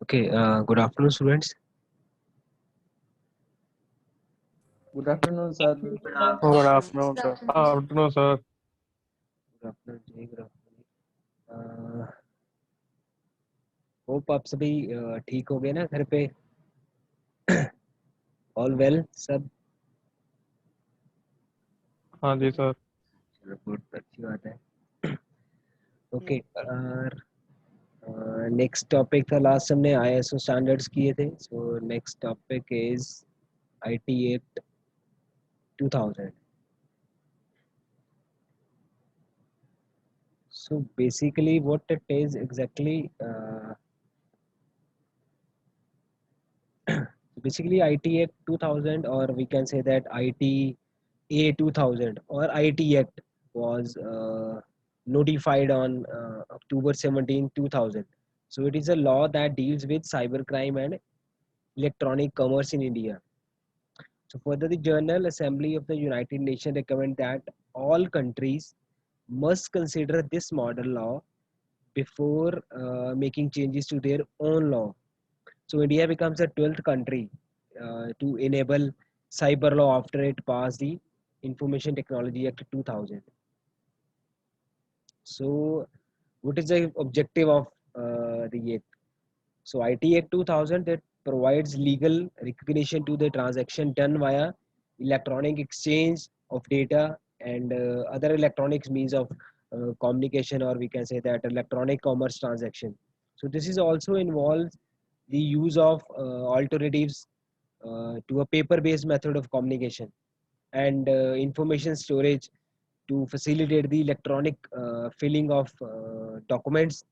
Okay, good afternoon, students. Good afternoon, sir. Good afternoon, sir. Afternoon, sir. Good afternoon, जी, good afternoon. Hope आप सभी ठीक हो गए ना घर पे. ऑल वेल सब. हाँ जी सर. चलो गुड, अच्छी बात है. ओके, और नेक्स्ट टॉपिक था. लास्ट हमने आईएसओ स्टैंडर्ड्स किए थे. So next topic is IT act 2000. So basically what it is exactly, basically IT Act 2000, or we can say that ITA 2000 or IT Act was notified on October 17, 2000. So it is a law that deals with cybercrime and electronic commerce in India. So further, the General Assembly of the United Nations recommend that all countries must consider this model law before making changes to their own law. So India becomes the 12th country to enable cyber law after it passed the Information Technology Act 2000. So what is the objective of the act? So IT Act 2000 that provides legal recognition to the transaction done via electronic exchange of data and other electronics means of communication, or we can say that electronic commerce transaction. So this is also involves the use of alternatives to a paper-based method of communication and information storage to facilitate the electronic filling of documents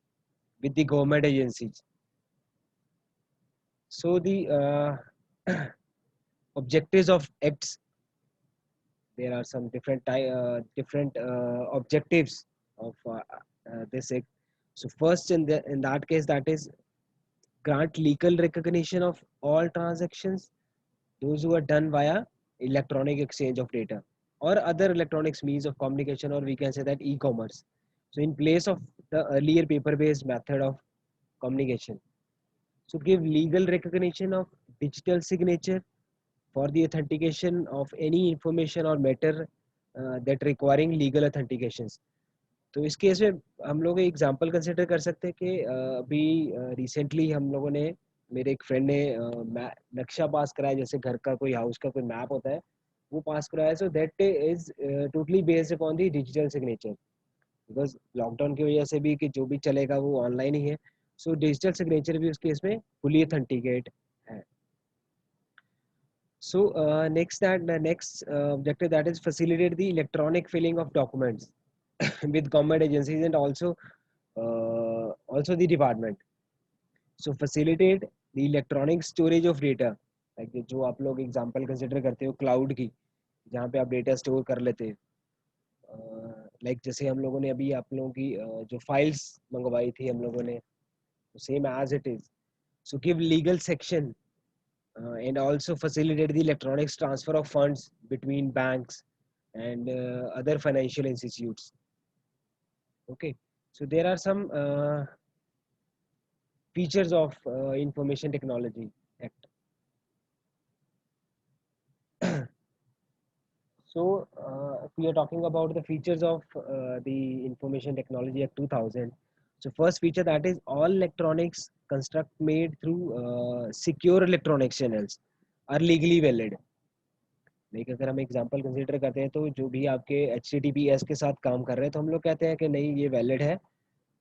with the government agencies. So the objectives of acts, there are some different objectives of this act. So first, in that case, that is grant legal recognition of all transactions those who are done via electronic exchange of data or other electronics means of communication, or we can say that e-commerce. So in place of the earlier paper-based method of communication, so give legal recognition of digital signature for the authentication of any information or matter that requiring legal authentications. तो इस case में हम लोग एक example consider कर सकते हैं कि अभी रिसेंटली हम लोगों ने, मेरे एक फ्रेंड ने नक्शा पास कराया, जैसे घर का कोई हाउस का कोई मैप होता है वो पास कराया. So that is totally based upon the digital signature, because lockdown की वजह से भी कि जो भी चलेगा वो ऑनलाइन ही है. सो डिजिटल सिग्नेचर भी उस केस में फुली ऑथेंटिकेट है. So next objective, that is facilitate the electronic filling of documents with government agencies and also the department. So facilitate the electronic storage of data, like जो आप लोग example consider करते हो cloud की, जहाँ पे आप डेटा स्टोर कर लेते हो. लाइक जैसे हम लोगों ने अभी आप लोगों की जो फाइल्स मंगवाई थी हम लोगों ने, same as it is. So give legal section and also facilitate the electronic transfer of funds between banks and other financial institutes. Okay, so there are some features of Information Technology Act. So if we are talking about the features of the Information Technology Act 2000, so first feature, that is all electronics construct made through secure electronic channels are legally valid. Like अगर हम example consider करते हैं तो जो भी आपके HTTPS के साथ काम कर रहे हैं तो हम लोग कहते हैं कि नहीं ये वैलिड है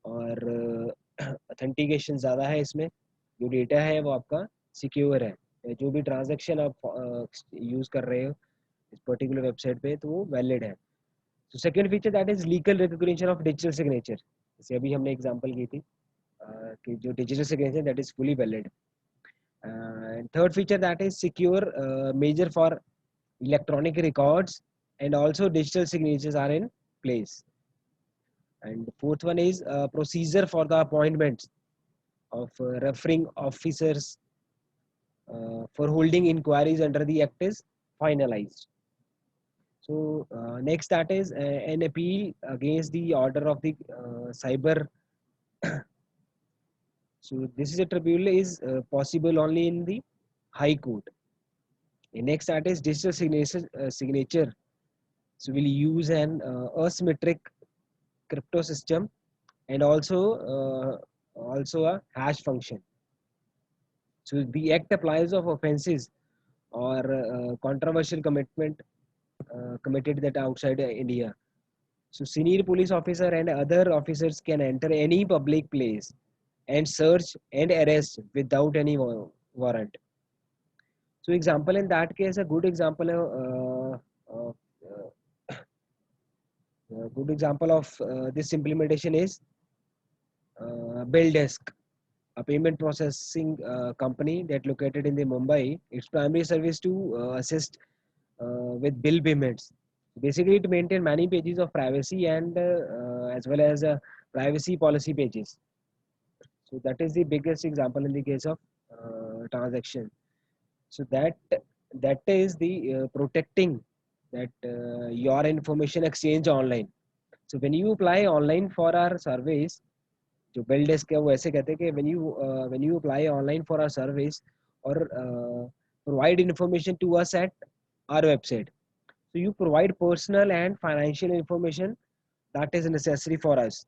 और ऑथेंटिकेशन ज़्यादा है इसमें, जो डेटा है वो आपका सिक्योर है, जो भी ट्रांजैक्शन आप यूज़ कर रहे हो इस पर्टिकुलर वेबसाइट पे तो वो वैलिड है. तो second feature, that is legal recognition of digital signature, जैसे अभी हमने एग्जांपल की थी कि जो digital signature that is fully valid. Third feature, that is secure measure for electronic records and also digital signatures are in place. And the fourth one is procedure for the appointments of referring officers for holding inquiries under the act is finalized. So next, that is an appeal against the order of the cyber So this is a tribunal is possible only in the High Court. The next that is digital signature. So we'll use an asymmetric crypto system and also a hash function. So the act applies of offenses or controversial committed that outside India. So senior police officer and other officers can enter any public place and search and arrest without any warrant. So example in that case, a good example of good example of this implementation is BillDesk, a payment processing company that located in the Mumbai. Its primary service to assist with bill payments. Basically, it maintains many pages of privacy and as well as privacy policy pages. So that is the biggest example in the case of transaction. So that is the protecting that your information exchange online. So when you apply online for our surveys, जो bill desk है वो ऐसे कहते हैं कि when you apply online for our service or provide information to us at our website, so you provide personal and financial information that is necessary for us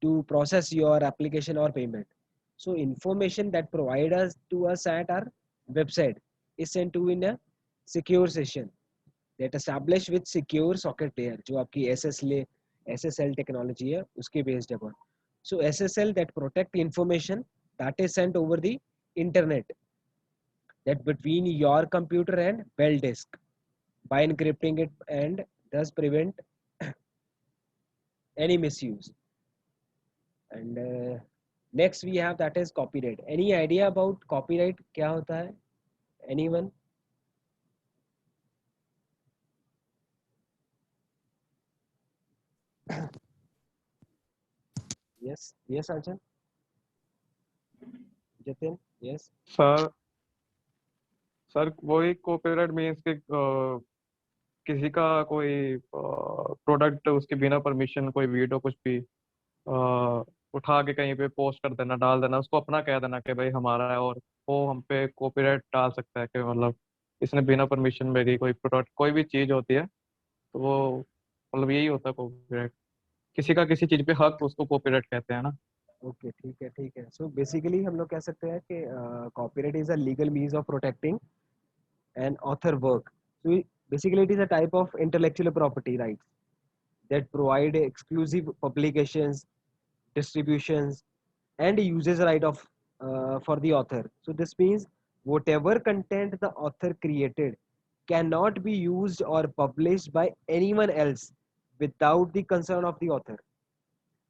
to process your application or payment. So information that provide us to us at our website is sent to in a secure session that established with secure socket layer जो आपकी SSL technology है उसके based upon. So SSL that protect information that is sent over the internet that between your computer and bell disk by encrypting it and thus prevent any misuse. And next we have that is copyright. Any idea about copyright? क्या होता है? Anyone? Yes, Arjun. Jatin, yes. Sir sir वही copyright means के किसी का कोई product उसके बिना परमिशन कोई वीडियो कुछ भी उठा के कहीं पे पोस्ट कर देना डाल देना उसको अपना कह देना कि भाई हमारा है और वो हम पे कॉपीराइट डाल सकता है कि मतलब इसने बिना परमिशन मेरी कोई प्रोडक्ट कोई भी चीज होती है तो वो मतलब यही होता है कॉपीराइट किसी का किसी चीज पे हक उसको कॉपीराइट कहते हैं ना ओके ठीक है सो बेसिकली हम लोग कह सकते हैं कि copyright is a legal means of protecting an author work so basically it is a type of intellectual property rights that provide exclusive publications, distributions, and uses right of for the author. So this means whatever content the author created cannot be used or published by anyone else without the consent of the author.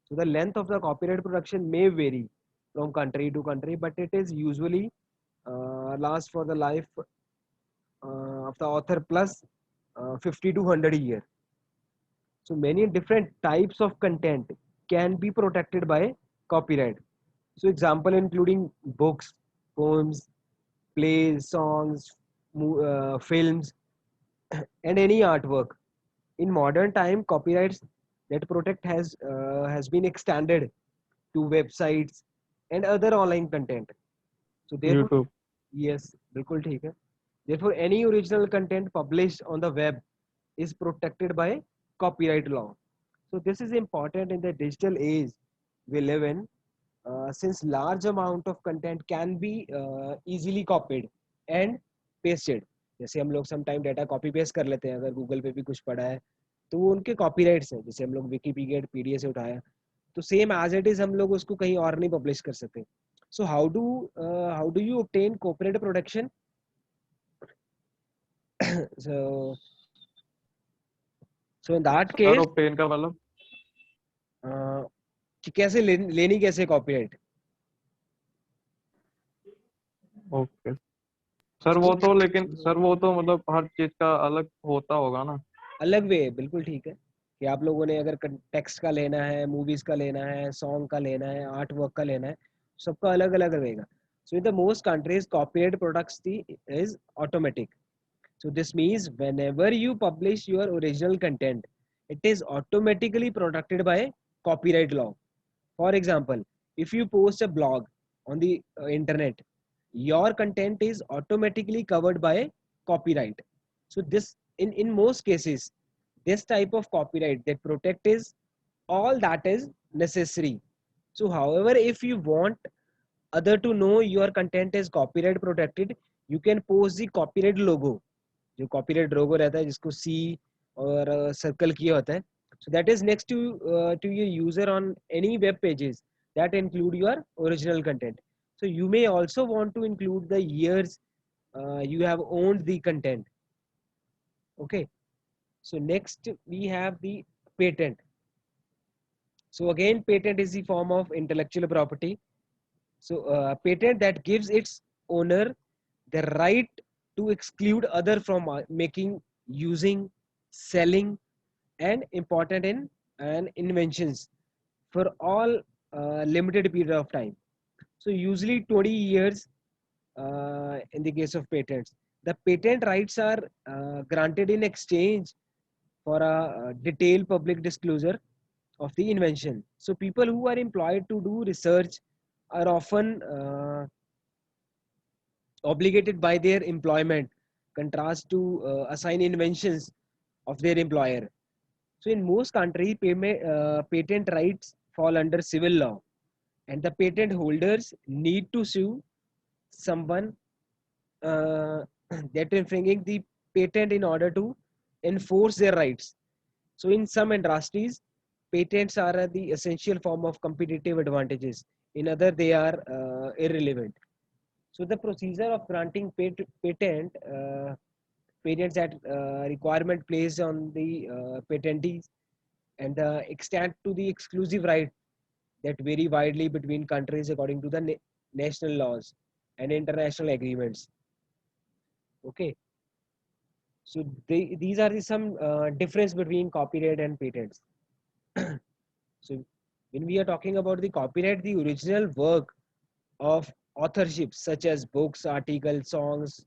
So the length of the copyright protection may vary from country to country, but it is usually lasts for the life of the author plus 50 to 100 a year. So many different types of content can be protected by copyright. So example including books, poems, plays, songs, films, and any artwork. In modern time, copyrights that protect has been extended to websites and other online content. So therefore, YouTube yes, बिल्कुल ठीक है. Therefore, any original content published on the web is protected by copyright law. So this is important in the digital age we live in, since large amount of content can be easily copied and pasted. जैसे हम लोग sometime data copy paste कर लेते हैं अगर Google पे भी कुछ पड़ा है तो वो उनके कॉपीराइट्स हैं जैसे हम लोग विकीपीडिया पीडीएफ से उठाया तो सेम एज इट इज हम लोग उसको कहीं और नहीं पब्लिश कर सकते so how do you obtain copyright protection so so in that sir case obtain का मतलब कि कैसे लेनी कैसे कॉपीराइट ओके सर वो तो लेकिन सर वो तो मतलब हर चीज का अलग होता होगा ना अलग वे बिल्कुल ठीक है कि आप लोगों ने अगर टेक्स्ट का लेना है मूवीज का लेना है सॉन्ग का लेना है आर्ट वर्क का लेना है सबका अलग अलग रहेगा so in the most countries copyright products is automatic so this means whenever you publish your original content it is automatically protected by copyright law for example if you post a blog on the internet, your content is automatically covered by copyright. So this, in most cases, this type of copyright that protect is all that is necessary. So however, if you want other to know your content is copyright protected, you can post the copyright logo. जो copyright logo रहता है जिसको C और circle किया होता है, so that is next to your user on any web pages that include your original content. So you may also want to include the years you have owned the content. Okay, so next we have the patent. So again, patent is the form of intellectual property. So patent that gives its owner the right to exclude other from making, using, selling, and important in and inventions for all limited period of time. So usually 20 years in the case of patents. The patent rights are granted in exchange for a detailed public disclosure of the invention. So people who are employed to do research are often obligated by their employment contrast to assign inventions of their employer. So in most countries, patent rights fall under civil law, and the patent holders need to sue someone uh, that infringing the patent in order to enforce their rights. So in some industries, patents are the essential form of competitive advantages. In other, they are irrelevant. So the procedure of granting patent, patents that requirement placed on the patentees and the extent to the exclusive right that vary widely between countries according to the national laws and international agreements. Okay, so these are some difference between copyright and patents. So when we are talking about the copyright, the original work of authorship such as books, articles, songs,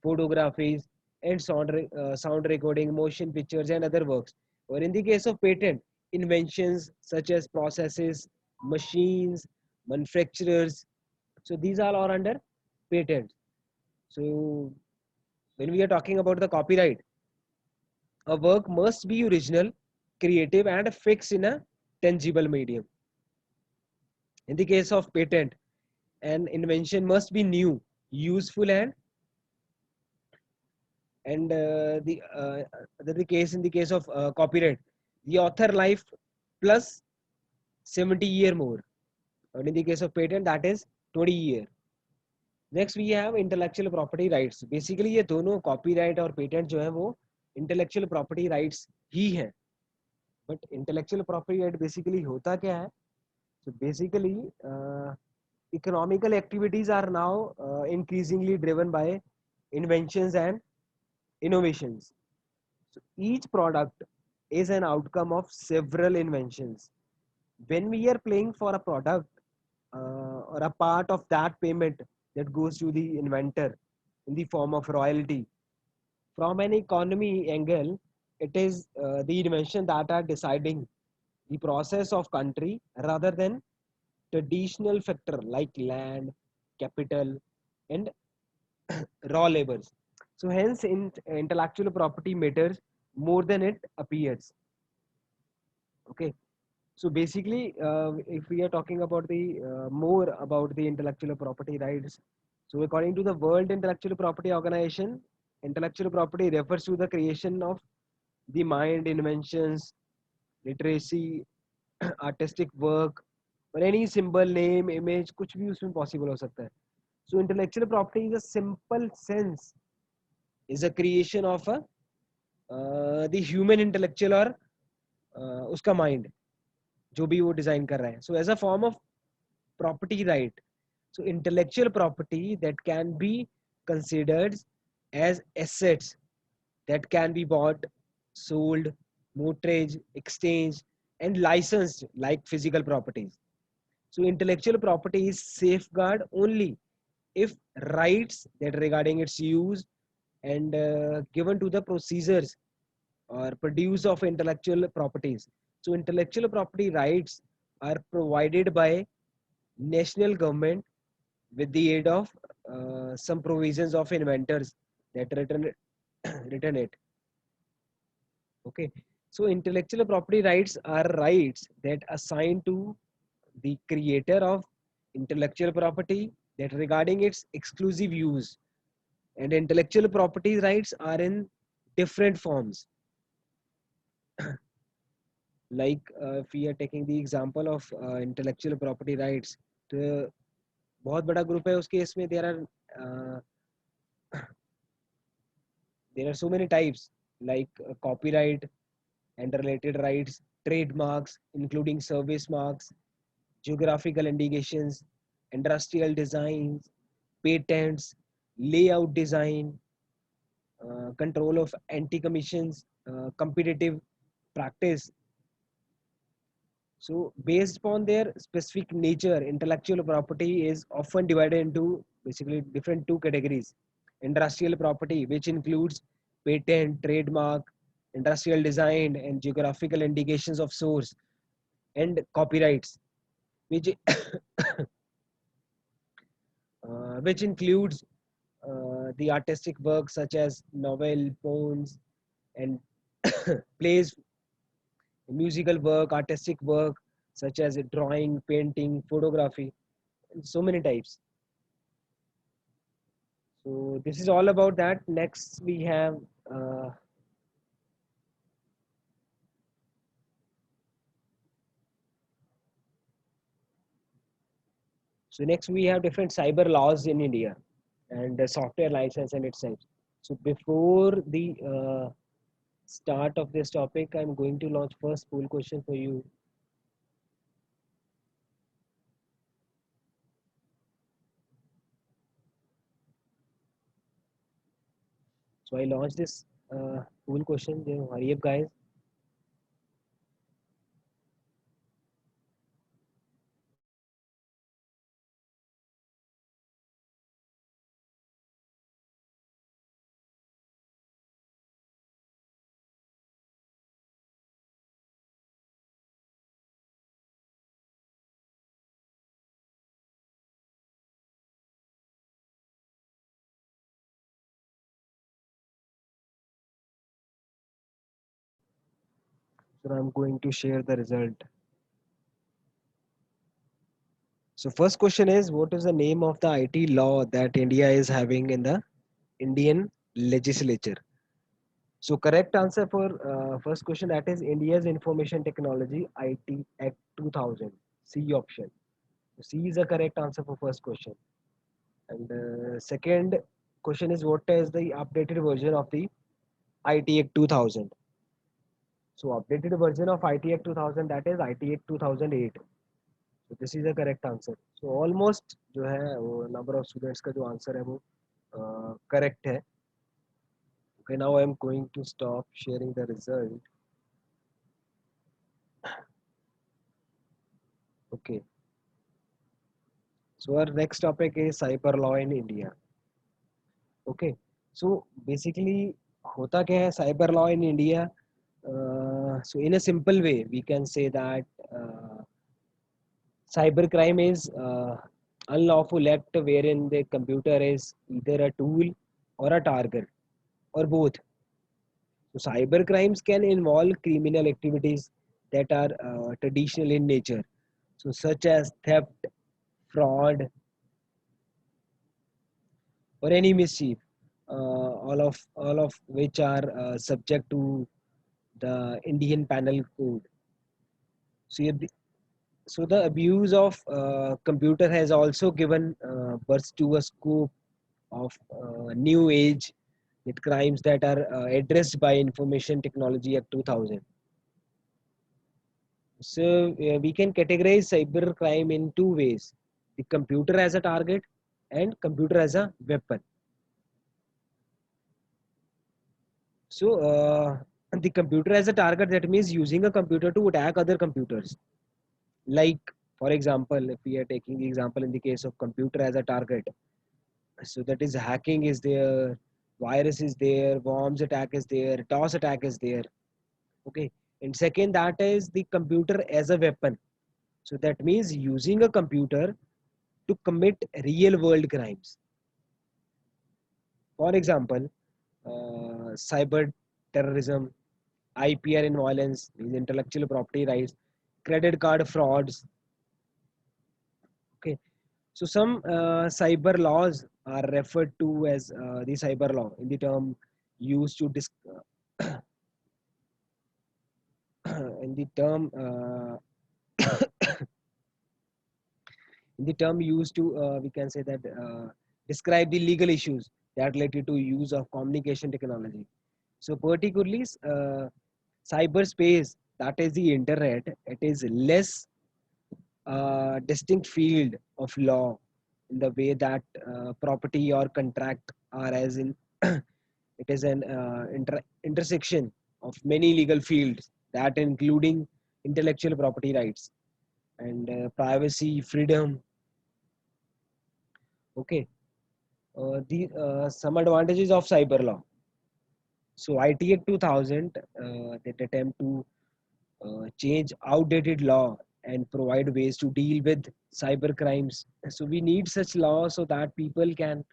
photographies, and sound recording, motion pictures, and other works. Or in the case of patent, inventions such as processes, machines, manufacturers. So these all are under patent. So when we are talking about the copyright, a work must be original, creative, and fixed in a tangible medium. In the case of patent, an invention must be new, useful, and the case in the case of copyright, the author life plus 70 year more. And in the case of patent, that is 20 year. Next we have intellectual property rights. Basically ये दोनों copyright और patent जो है वो intellectual property rights ही हैं. But intellectual property right basically होता क्या है? So basically economical activities are now increasingly driven by inventions and innovations. So each product is an outcome of several inventions. When we are paying for a product or a part of that payment that goes to the inventor in the form of royalty, from an economy angle, it is the invention that are deciding the process of country rather than traditional factor like land, capital, and raw labors. So hence intellectual property matters more than it appears. Okay. So basically, if we are talking about the more about the intellectual property rights, so according to the World Intellectual Property Organization, intellectual property refers to the creation of the mind, inventions, literacy, artistic work, or any symbol, name, image, कुछ भी उसमें possible हो सकता है. So intellectual property is a simple sense is a creation of a the human intellectual or उसका mind जो भी वो डिजाइन कर रहा है. So as a form of property right, so intellectual property that can be considered as assets that can be bought, sold, mortgaged, exchanged, and licensed like physical properties. So intellectual property is safeguard only if rights that regarding its use and given to the procedures or produce of intellectual properties. So intellectual property rights are provided by national government with the aid of some provisions of inventors that written it. Okay, so intellectual property rights are rights that assign to the creator of intellectual property that regarding its exclusive use. And intellectual property rights are in different forms. Like if we are taking the example of intellectual property rights, तो बहुत बड़ा group है उसके इसमें there are so many types like copyright and related rights, trademarks including service marks, geographical indications, industrial designs, patents, layout design, control of anti-commissions, competitive practice. So based upon their specific nature, intellectual property is often divided into basically different two categories. Industrial property, which includes patent, trademark, industrial design, and geographical indications of source, and copyrights, which which includes the artistic works such as novel, poems, and plays, musical work, artistic work such as drawing, painting, photography, and so many types. So this is all about that. Next we have different cyber laws in India and the software license and itself. So before the start of this topic, I'm going to launch first poll question for you. So I launched this poll question. Hurry up, guys. So I'm going to share the result. So first question is, what is the name of the IT law that India is having in the Indian legislature? So correct answer for first question, that is India's Information Technology IT Act 2000, C option. So C is the correct answer for first question. And second question is, what is the updated version of the IT Act 2000? So updated version of IT Act 2000, that is IT Act 2008. So this is the correct answer. So almost जो है वो number of students का जो answer है वो correct है. Okay, now I am going to stop sharing the result. Okay. So our next topic is cyber law in India. Okay. So basically होता क्या है cyber law in India? So in a simple way, we can say that cybercrime is unlawful act wherein the computer is either a tool or a target or both. So cyber crimes can involve criminal activities that are traditional in nature, so such as theft, fraud, or any mischief, all of which are subject to the Indian Penal Code. So, so the abuse of computer has also given birth to a scope of new age with crimes that are addressed by Information Technology Act 2000. So we can categorize cyber crime in two ways: the computer as a target and computer as a weapon. So the computer as a target, that means using a computer to attack other computers. Like for example, if we are taking the example in the case of computer as a target, so that is hacking is there, virus is there, worms attack is there, DOS attack is there. Okay, and second, that is the computer as a weapon. So that means using a computer to commit real world crimes. For example, cyber terrorism, IPR in violence, these intellectual property rights, credit card frauds. Okay, so some cyber laws are referred to as the cyber law in the term used to in the term in the term used to we can say that describe the legal issues that related to use of communication technology. So particularly cyberspace, that is the internet, it is less distinct field of law in the way that property or contract are, as in it is an intersection of many legal fields that including intellectual property rights and privacy freedom. Okay, the some advantages of cyber law. So IT Act 2000 that attempt to change outdated law and provide ways to deal with cyber crimes. So we need such law so that people can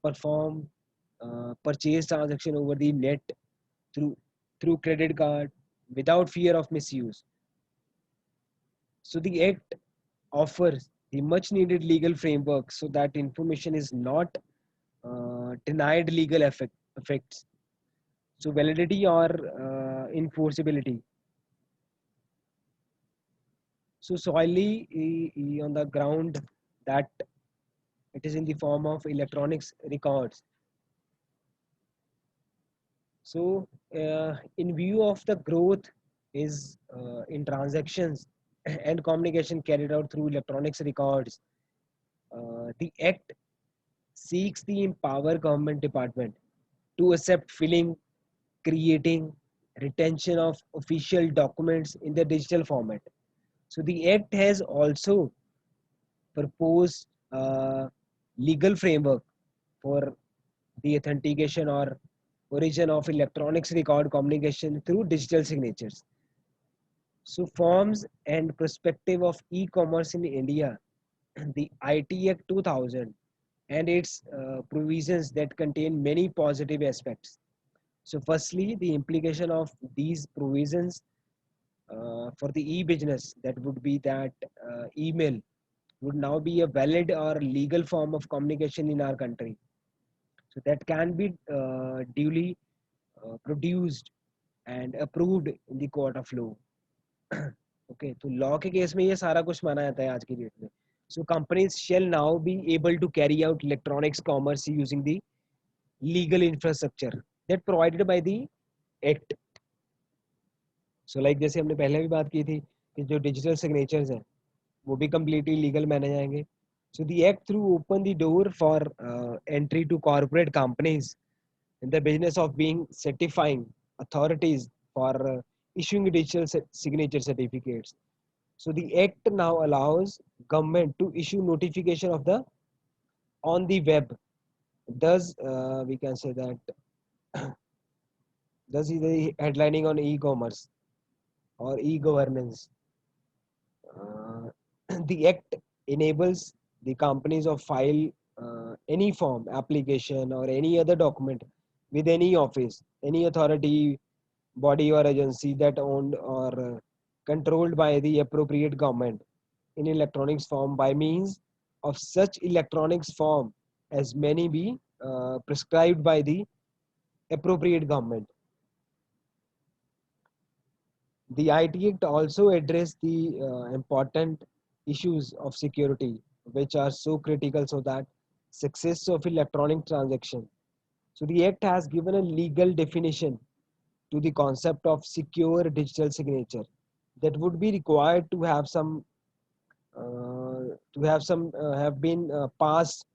perform purchase transaction over the net through credit card without fear of misuse. So the act offers the much needed legal framework so that information is not denied legal effects. So validity or enforceability. So solely on the ground that it is in the form of electronics records. So in view of the growth is in transactions and communication carried out through electronics records, the act seeks the empower government department to accept filling, creating, retention of official documents in the digital format. So the act has also proposed legal framework for the authentication or origin of electronics record communication through digital signatures. So forms and perspective of e-commerce in India, the IT Act 2000 and its provisions that contain many positive aspects. So firstly, the implication of these provisions for the e-business, that would be that email would now be a valid or legal form of communication in our country. So that can be duly produced and approved in the court of law. Okay, तो law के case में ये सारा कुछ माना जाता है आज की डेट में. So companies shall now be able to carry out electronics commerce using the legal infrastructure that provided by the act. So like जैसे हमने पहले भी बात की थी कि जो डिजिटल सिग्नेचर्स हैं वो भी कम्प्लीटली लीगल माने जाएंगे. So the act through open the door for entry to corporate companies in the business of being certifying authorities for issuing digital signature certificates. So the act now allows government to issue notification of the on the web. Thus, we can say that thus is the headlining on e-commerce or e-governance. The act enables the companies of file any form, application or any other document with any office, any authority, body or agency that owned or controlled by the appropriate government in electronics form by means of such electronics form as many be prescribed by the appropriate government. The IT Act also addressed the important issues of security, which are so critical so that success of electronic transaction. So the Act has given a legal definition to the concept of secure digital signature that would be required to have some have been passed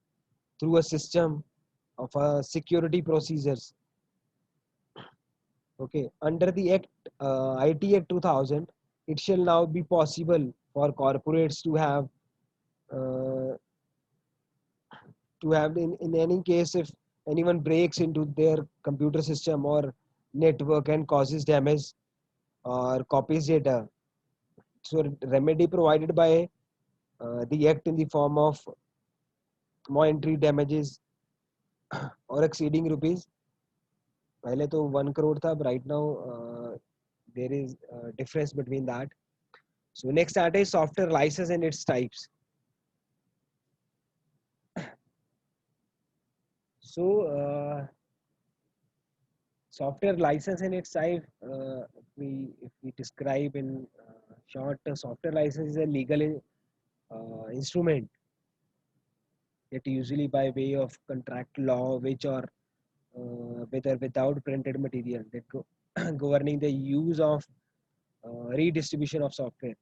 through a system of security procedures. Okay, under the Act, IT Act 2000, it shall now be possible for corporates uh, to have in any case if anyone breaks into their computer system or network and causes damage or copies data. So remedy provided by the act in the form of monetary damages or exceeding rupees. पहले तो 1 crore था, but right now there is a difference between that. So next that is software license and its types. So software license and its type, if we describe in short, software license is a legal instrument that usually by way of contract law, which or with or without printed material, that governing the use of redistribution of software.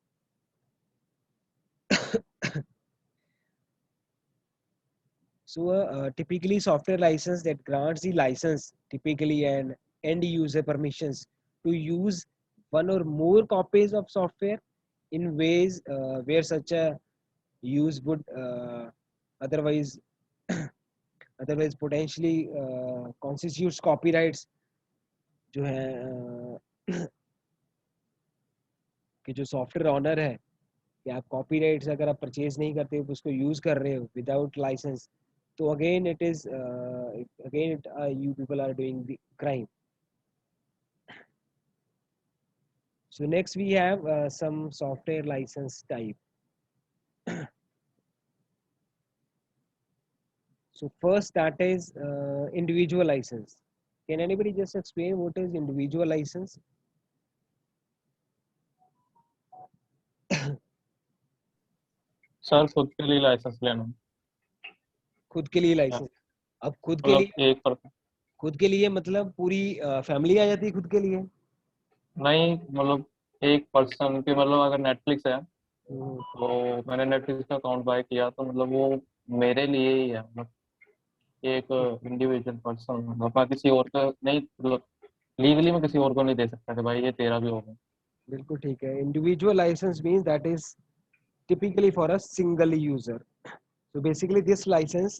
So typically software license that grants the license typically an end user permissions to use one or more copies of software in ways where such a use would otherwise otherwise potentially constitutes copyrights जो है कि जो software honour है कि आप copyrights अगर आप purchase नहीं करते हो उसको यूज कर रहे हो विदाउट लाइसेंस, तो again it is you people are doing the crime. So next we have some software license type. So first that is individual license. Can anybody just explain what is individual license? Sir खुद के लिए licence लेना, खुद के लिए licence. अब खुद के मतलब लिए, एक पर खुद के लिए मतलब पूरी फैमिली आ जाती है खुद के लिए. नहीं, मतलब एक पर्सन के, मतलब अगर नेटफ्लिक्स है हम्म, तो मैंने नेटफ्लिक्स का अकाउंट बाय किया तो मतलब वो मेरे लिए ही है, मतलब एक इंडिविजुअल पर्सन, मतलब मैं किसी और का नहीं, मतलब लीगली मैं किसी और को नहीं दे सकता कि भाई ये तेरा भी होगा. बिल्कुल ठीक है. Individual licence means that is typically for a single user. So basically this license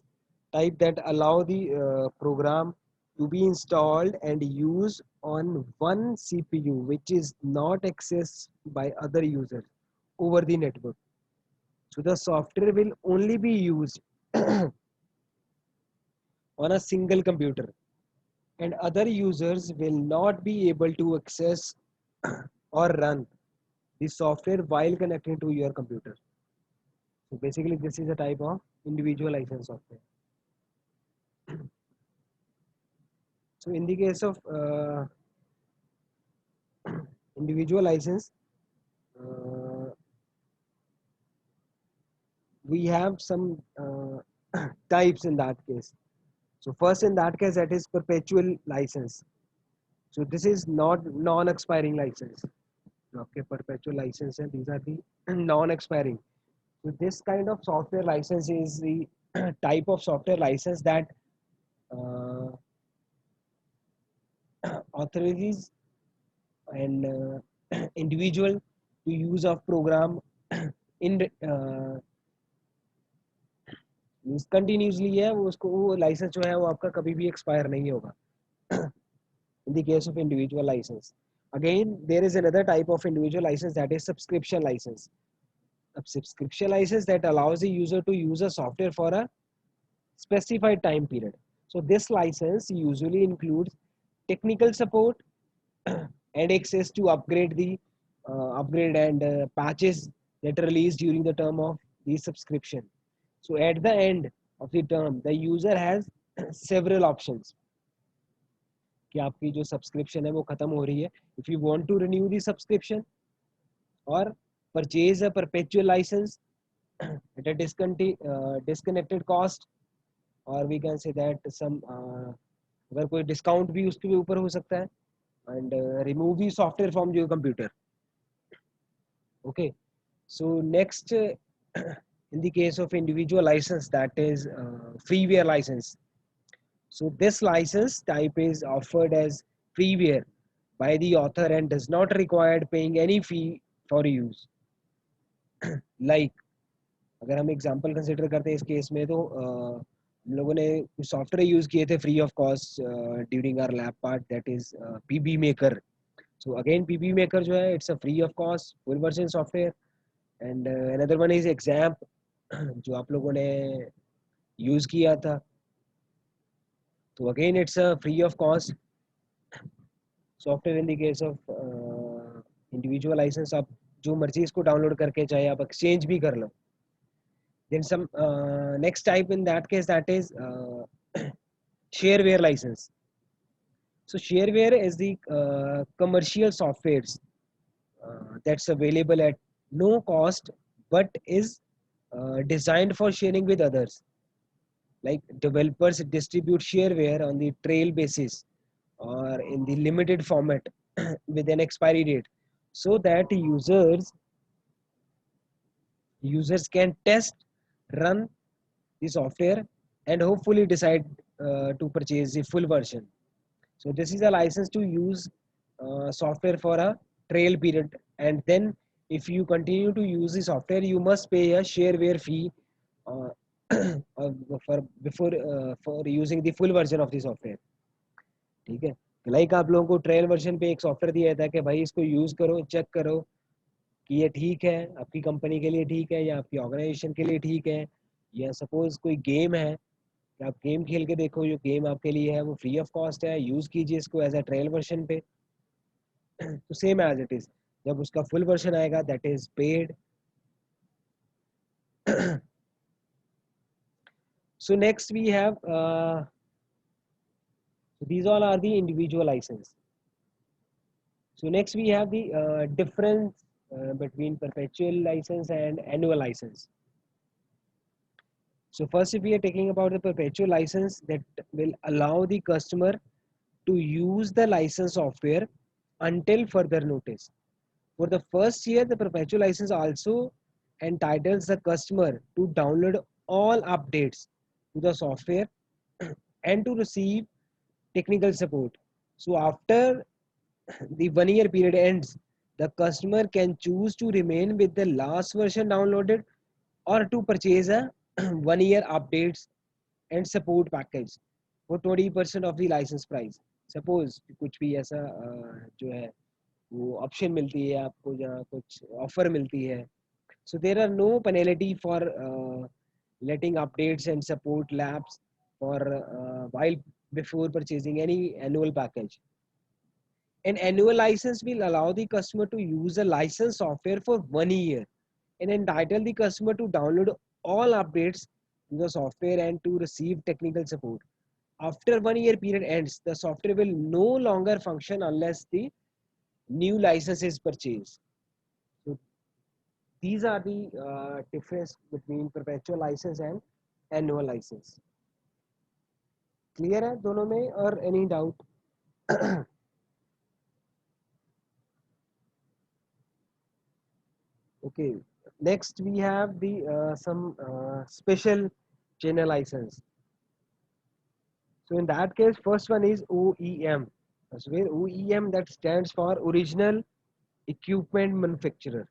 type that allow the program to be installed and used on one CPU which is not accessed by other users over the network. So the software will only be used on a single computer and other users will not be able to access or run the software while connecting to your computer. So basically this is a type of individual license software. So in the case of individual license, we have some types in that case. So first in that case, that is perpetual license. So this is not non-expiring license. Okay, perpetual license and these are the non-expiring. So this kind of software license is the type of software license that authorities and individual to use of program in continuously है वो, उसको वो licence जो है वो आपका कभी भी एक्सपायर नहीं होगा. In the case of individual license, again there is another type of individual license, that is subscription license. A subscription license that allows the user to use a software for a specified time period. So this license usually includes technical support and access to upgrade and patches that are released during the term of the subscription. So at the end of the term, the user has several options कि आपकी जो subscription है वो खत्म हो रही है. If you want to renew the subscription or purchase a perpetual license at a disconnected cost, or we can say that some अगर कोई डिस्काउंट भी उसके ऊपर हो सकता है, and remove the software from your computer. Okay, so next in the case of individual license, that is freeware license. So this license type is offered as freeware by the author and does not require paying any fee for use. Like अगर हम example consider करते हैं इस case में, तो हम लोगों ने कुछ सॉफ्टवेयर यूज किए थे free of cost during our lab part, that is PB maker. So again PB maker जो है it's a free of cost full version software and another one is एग्जाम्प जो आप लोगों ने यूज किया था. तो again it's a free of cost software in the case of individual licence. आप जो मर्जी इसको डाउनलोड करके चाहे आप एक्सचेंज भी कर लो. Then some next type in that case, that is shareware license. So shareware is the commercial softwares that's available at no cost but is designed for sharing with others. Like developers distribute shareware on the trail basis or in the limited format with an expiry date, so that users can test, run the software, and hopefully decide to purchase the full version. So this is a license to use software for a trial period, and then if you continue to use the software, you must pay a shareware fee uh, for using the full version of the software. ठीक है. Like आप लोगों को trial version पे एक software दिया था कि भाई इसको यूज करो, चेक करो कि ये ठीक है, आपकी कंपनी के लिए ठीक है या आपकी ऑर्गेनाइजेशन के लिए ठीक है. या सपोज कोई गेम है कि आप गेम खेल के देखो, जो गेम आपके लिए है वो फ्री ऑफ कॉस्ट है, यूज कीजिए इसको एज अ ट्रायल वर्जन पे. तो सेम एज इट इज, जब उसका फुल वर्जन आएगा that is paid. So next we have these all are the individual license. So next we have the difference between perpetual license and annual license. So first, if we are talking about the perpetual license, that will allow the customer to use the license software until further notice. For the first year, the perpetual license also entitles the customer to download all updates to the software and to receive technical support. So after the 1 year period ends, the customer can choose to remain with the last version downloaded or to purchase a 1 year updates and support package for 20% of the license price. Suppose कुछ भी ऐसा जो है वो option मिलती है आपको, जहाँ कुछ ऑफर मिलती है. So there are no penalty for letting updates and support labs for while before purchasing any annual package. An annual license will allow the customer to use the license software for 1 year and entitle the customer to download all updates to the software and to receive technical support. After 1 year period ends, the software will no longer function unless the new license is purchased. So these are the difference between perpetual license and annual license. Clear है दोनों में or any doubt? Okay, next we have the some special channel license. So in that case, first one is OEM. So where OEM, that stands for original equipment manufacturer.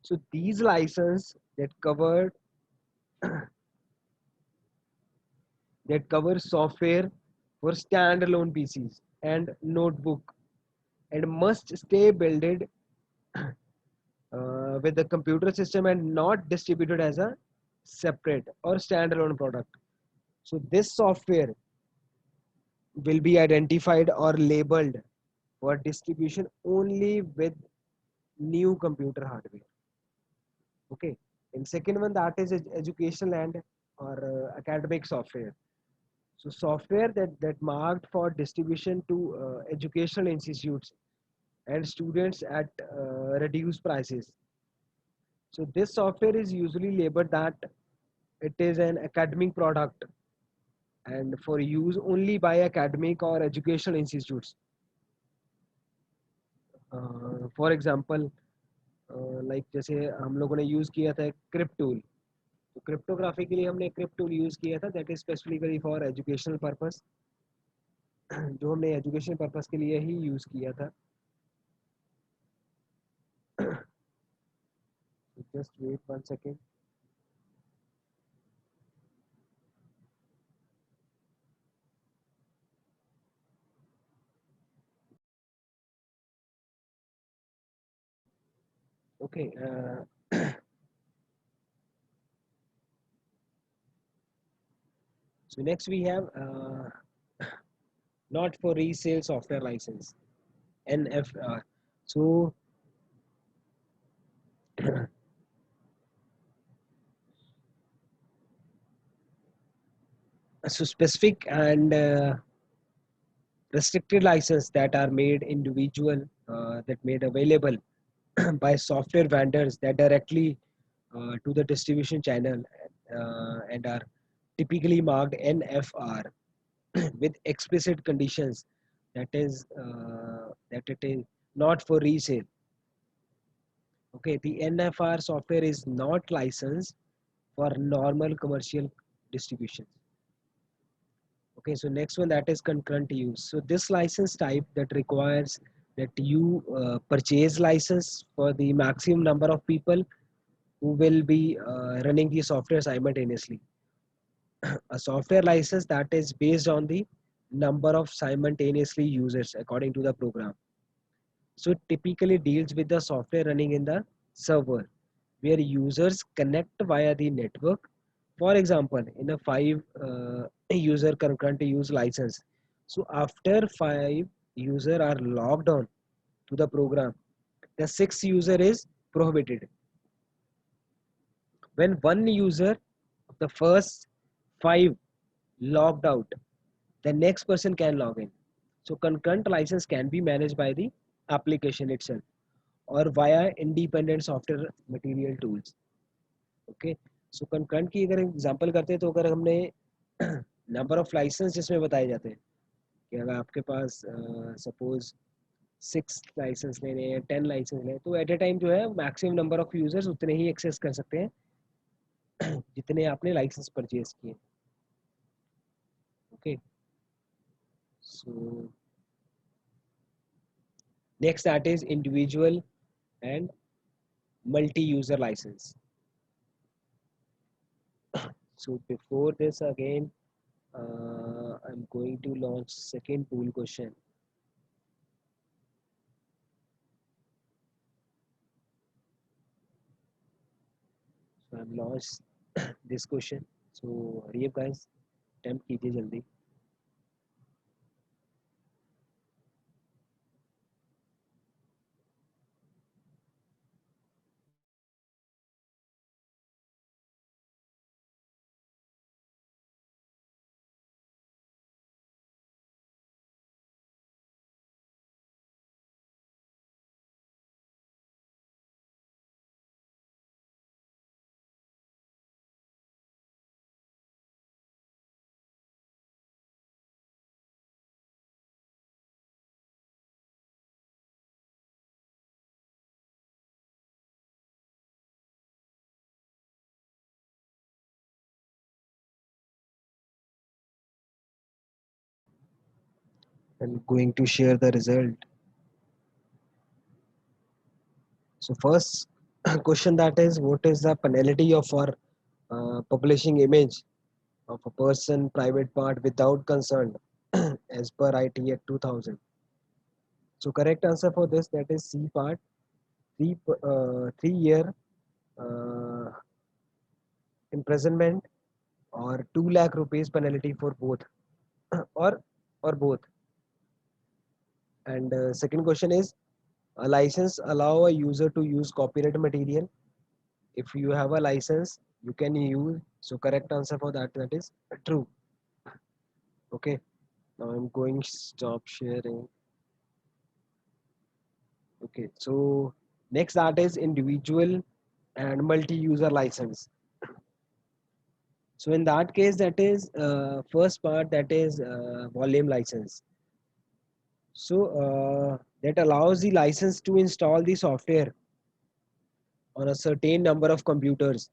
So these license that cover software for standalone PCs and notebook and must stay built with the computer system and not distributed as a separate or standalone product. So this software will be identified or labeled for distribution only with new computer hardware. Okay. And second one, that is educational and or academic software. So software that marked for distribution to educational institutes and students at reduced prices. So this software is usually labeled that it is an academic product and for use only by academic or educational institutes. For example, like जैसे हम लोगों ने use किया था crypt tool. तो cryptography के लिए हमने क्रिप्ट टूल यूज़ किया था, that is specifically for educational purpose. जो हमने एजुकेशन पर्पस के लिए ही यूज़ किया था. Just wait 1 second. Okay. So next we have not for resale software license, NFR. So so specific and restricted license that are made individual that made available by software vendors that directly to the distribution channel and are typically marked NFR with explicit conditions that it is not for resale. Okay, the NFR software is not licensed for normal commercial distribution. Okay, so next one, that is concurrent use. So this license type that requires that you purchase license for the maximum number of people who will be running the software simultaneously. A software license that is based on the number of simultaneously users according to the program. So it typically deals with the software running in the server where users connect via the network. For example, in a 5 user concurrent use license, so after 5 users are logged on to the program, the 6th user is prohibited. When one user of the first 5 logged out, the next person can log in. So concurrent license can be managed by the application itself or via independent software material tools. Okay, so concurrent की अगर example करते हैं तो अगर हमने number of licence जिसमें बताए जाते हैं कि अगर आपके पास सपोज 6 लाइसेंस लेने हैं 10 लाइसेंस लें तो एट ए टाइम जो है मैक्सिमम नंबर ऑफ यूजर्स उतने ही एक्सेस कर सकते हैं जितने आपने लाइसेंस परचेज किए. Okay, so next that is individual and multi user licence. So before this again, I'm going to launch second pool question. So I've launched this question. So hurry up guys, attempt कीजिए जल्दी. I'm going to share the result. So first question, that is, what is the penalty of for publishing image of a person private part without consent as per IT Act 2000? So correct answer for this, that is C part, 3 year uh, imprisonment or 2 lakh rupees penalty for both or both. And second question is, a license allow a user to use copyright material. If you have a license, you can use. So correct answer for that, that is true. Okay, now I'm going stop sharing. Okay, so next, that is individual and multi-user license. So in that case, that is first part, that is volume license. So that allows the license to install the software on a certain number of computers.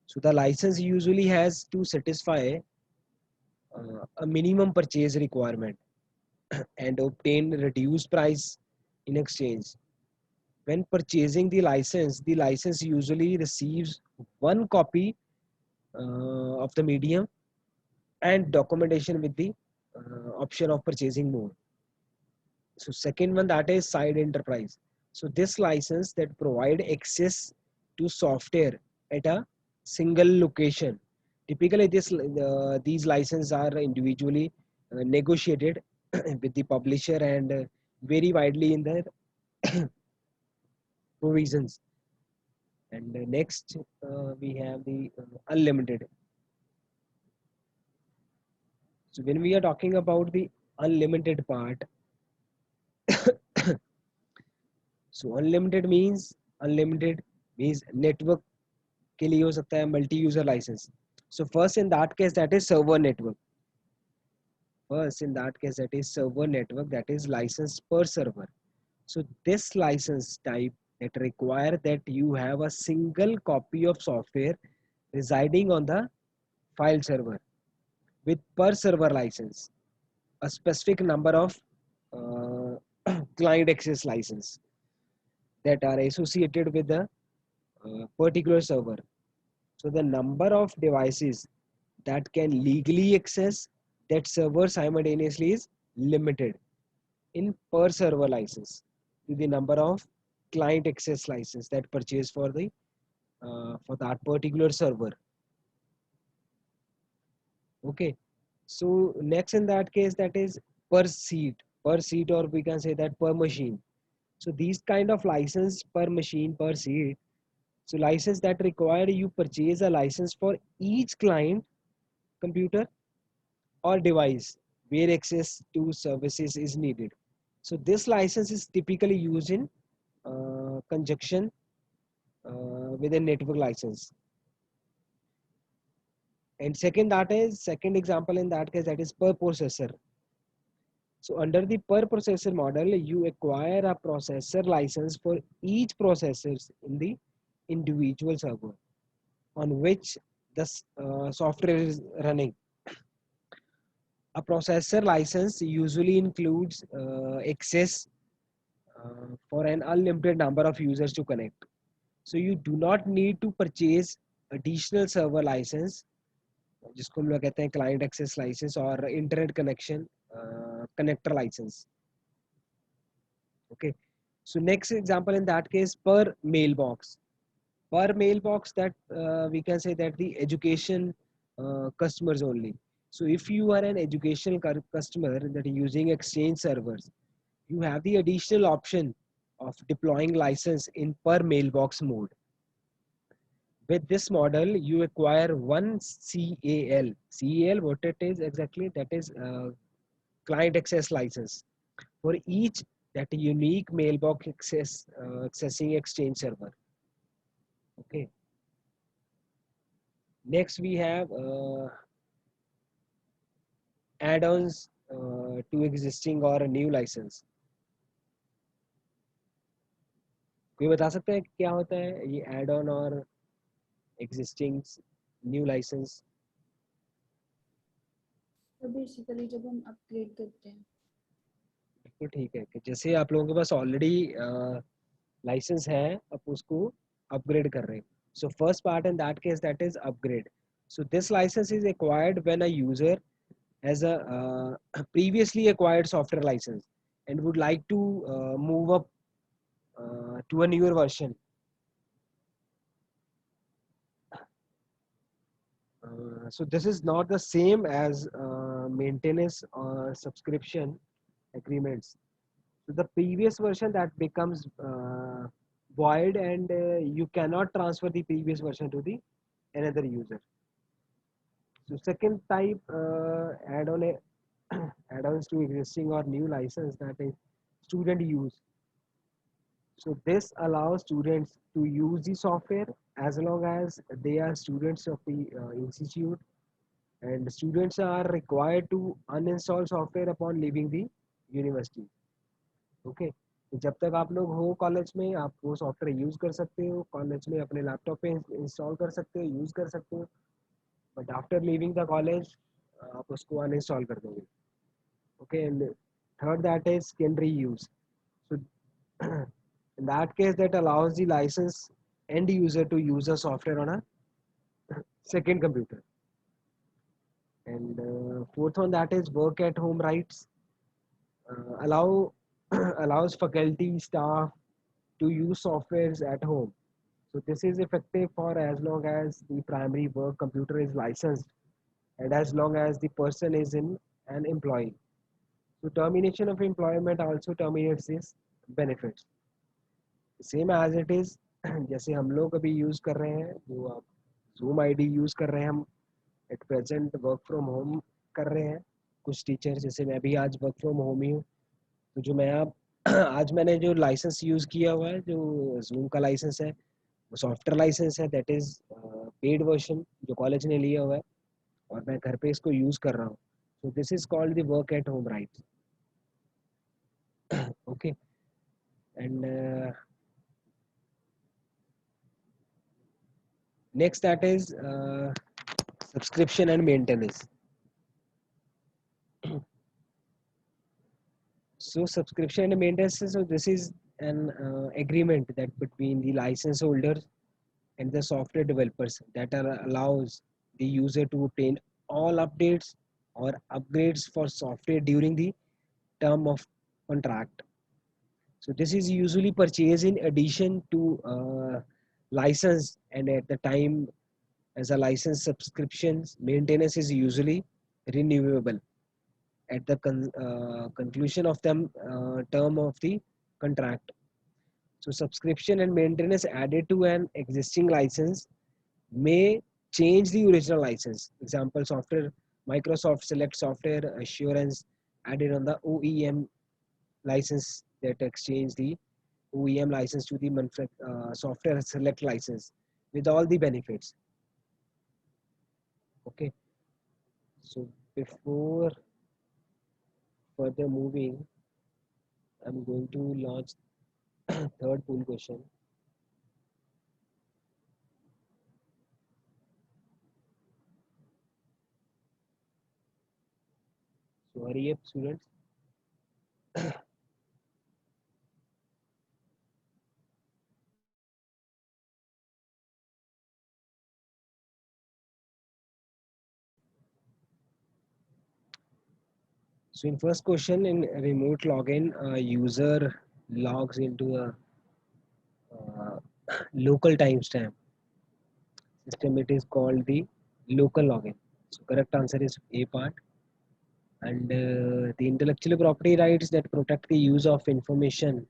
So the license usually has to satisfy a minimum purchase requirement and obtain reduced price in exchange. When purchasing the license usually receives one copy of the medium and documentation with the option of purchasing more. So second one, that is side enterprise. So this license that provide access to software at a single location. Typically, these licenses are individually negotiated with the publisher and vary widely in their provisions. And next, we have the unlimited. So when we are talking about the unlimited part, so unlimited means network के लिए हो सकता है multi user license. So first in that case that is server network. First in that case that is server network, that is license per server. So this license type that require that you have a single copy of software residing on the file server with per server license, a specific number of client access license that are associated with the particular server. So the number of devices that can legally access that server simultaneously is limited in per server license to the number of client access license that purchase for that particular server. Okay, so next in that case that is per seat, or we can say that per machine. So these kind of license per machine, per seat, so license that require you purchase a license for each client computer or device where access to services is needed. So this license is typically used in conjunction with a network license. And second example in that case, that is per processor. So under the per processor model, you acquire a processor license for each processors in the individual server on which the software is running. A processor license usually includes access for an unlimited number of users to connect. So you do not need to purchase additional server license, जिसको हम लोग कहते हैं client access license और internet connection connector license. Okay. So next example in that case, per mailbox. Per mailbox, that we can say that the education customers only. So if you are an educational customer that is using Exchange servers, you have the additional option of deploying license in per mailbox mode. With this model, you acquire one CAL. CAL, what it is exactly? That is client access license for each that unique mailbox accessing Exchange server. Okay. Next, we have add-ons to existing or a new license. कोई बता सकता है क्या होता है ये add-on और existing new license? तो बेसिकली जब हम अपग्रेड करते हैं बिल्कुल ठीक है कि जैसे आप लोगों के पास ऑलरेडी लाइसेंस है, आप उसको अपग्रेड कर रहे हैं. So first part in that case, that is upgrade. So this license is acquired when a user has a previously acquired software license and would like to move up to a newer version. So this is not the same as maintenance or subscription agreements. So the previous version that becomes void, and you cannot transfer the previous version to the another user. So second type add-on add-ons to existing or new license, that is student use. So this allows students to use the software as long as they are students of the institute, and students are required to uninstall software upon leaving the university. Okay. जब तक आप लोग हो college में, आप वो software use कर सकते हो, कॉलेज में अपने लैपटॉप पे इंस्टॉल कर सकते हो, यूज कर सकते हो, but after leaving the college आप उसको अनइंस्टॉल कर दोगे. Okay. And third, that is secondary use. So in that case, that allows the license end user to use a software on a second computer. And fourth one, that is work at home rights. Allows faculty, staff, to use softwares at home. So this is effective for as long as the primary work computer is licensed and as long as the person is in an employee. So termination of employment also terminates this benefits. Same as it is जैसे हम लोग अभी use कर रहे हैं जो आप Zoom ID use कर रहे हैं हम at present work from home कर रहे हैं कुछ टीचर जैसे मैं भी आज वर्क फ्रॉम होम ही हूँ तो जो मैं आप आज मैंने जो लाइसेंस यूज किया हुआ है जो Zoom का लाइसेंस है वो सॉफ्टवेयर लाइसेंस है दैट इज पेड वर्जन जो कॉलेज ने लिया हुआ है और मैं घर पे इसको यूज कर रहा हूँ so this is called the work at home right okay and next that is subscription and maintenance. So subscription and maintenance, so this is an agreement that between the license holders and the software developers that allows the user to obtain all updates or upgrades for software during the term of contract. So this is usually purchased in addition to license, and at the time as a license subscriptions maintenance is usually renewable at the conclusion of the term of the contract. So subscription and maintenance added to an existing license may change the original license. Example, software Microsoft Select Software Assurance added on the OEM license that exchange the OEM license to the software select license with all the benefits. Okay, so before further moving, I'm going to launch third pool question. So hurry up, students. So in first question, in remote login, user logs into a local timestamp system. It is called the local login. So correct answer is A part. And the intellectual property rights that protect the use of information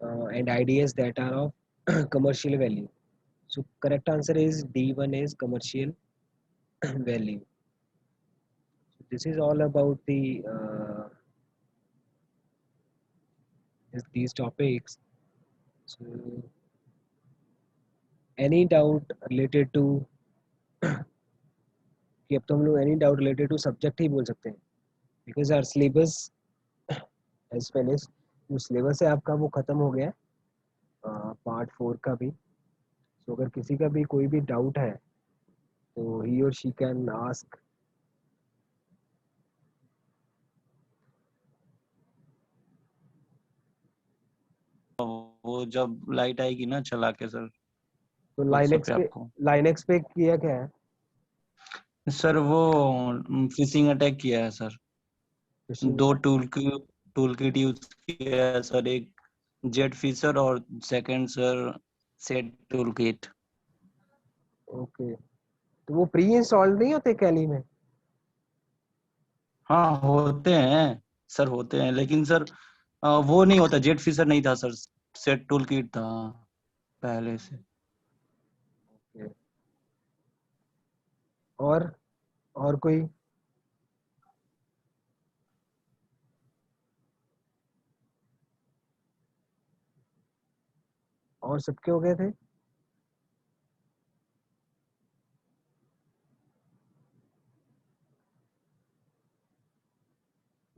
and ideas that are of commercial value. So correct answer is D1 is commercial value. So this is all about the these topics. So any doubt related to कि अब तो हम लोग any doubt related to subject ही बोल सकते हैं because our syllabus as finished. जो syllabus है आपका वो खत्म हो गया पार्ट 4 का भी. तो अगर किसी का भी कोई भी डाउट है तो he or she can ask. वो जब लाइट आएगी ना चला के सर तो WhatsApp लाइनेक्स पे पे आपको लाइनेक्स पे किया क्या है सर वो फिशिंग अटैक किया है सर Phishing दो attack? टूल किट यूज किया है सर एक जेट फिशर और second sir set tool kit okay तो वो प्री इंस्टॉल्ड नहीं होते कैली में हाँ होते हैं सर होते हैं लेकिन सर वो नहीं होता जेट फिशर नहीं था सर सेट टूल किट था पहले से और कोई और सबके हो गए थे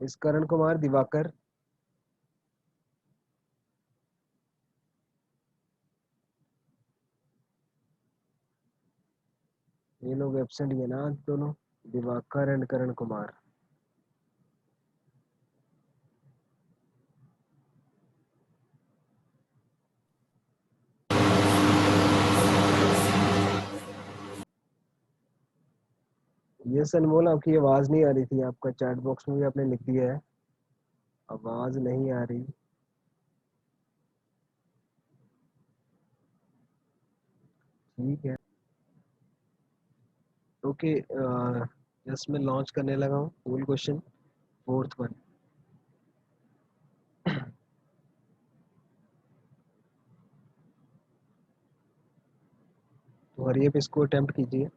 इस करण कुमार दिवाकर ये लोग एब्सेंट है ना दोनों दिवाकर एंड करण कुमार ये अनमोल आपकी आवाज नहीं आ रही थी आपका चैट बॉक्स में भी आपने लिख दिया है आवाज नहीं आ रही ठीक है, ओके। जस्ट मैं लॉन्च करने लगा हूँ टूल क्वेश्चन, फोर्थ वन। तो हरिए इसको अटेम्प्ट कीजिए।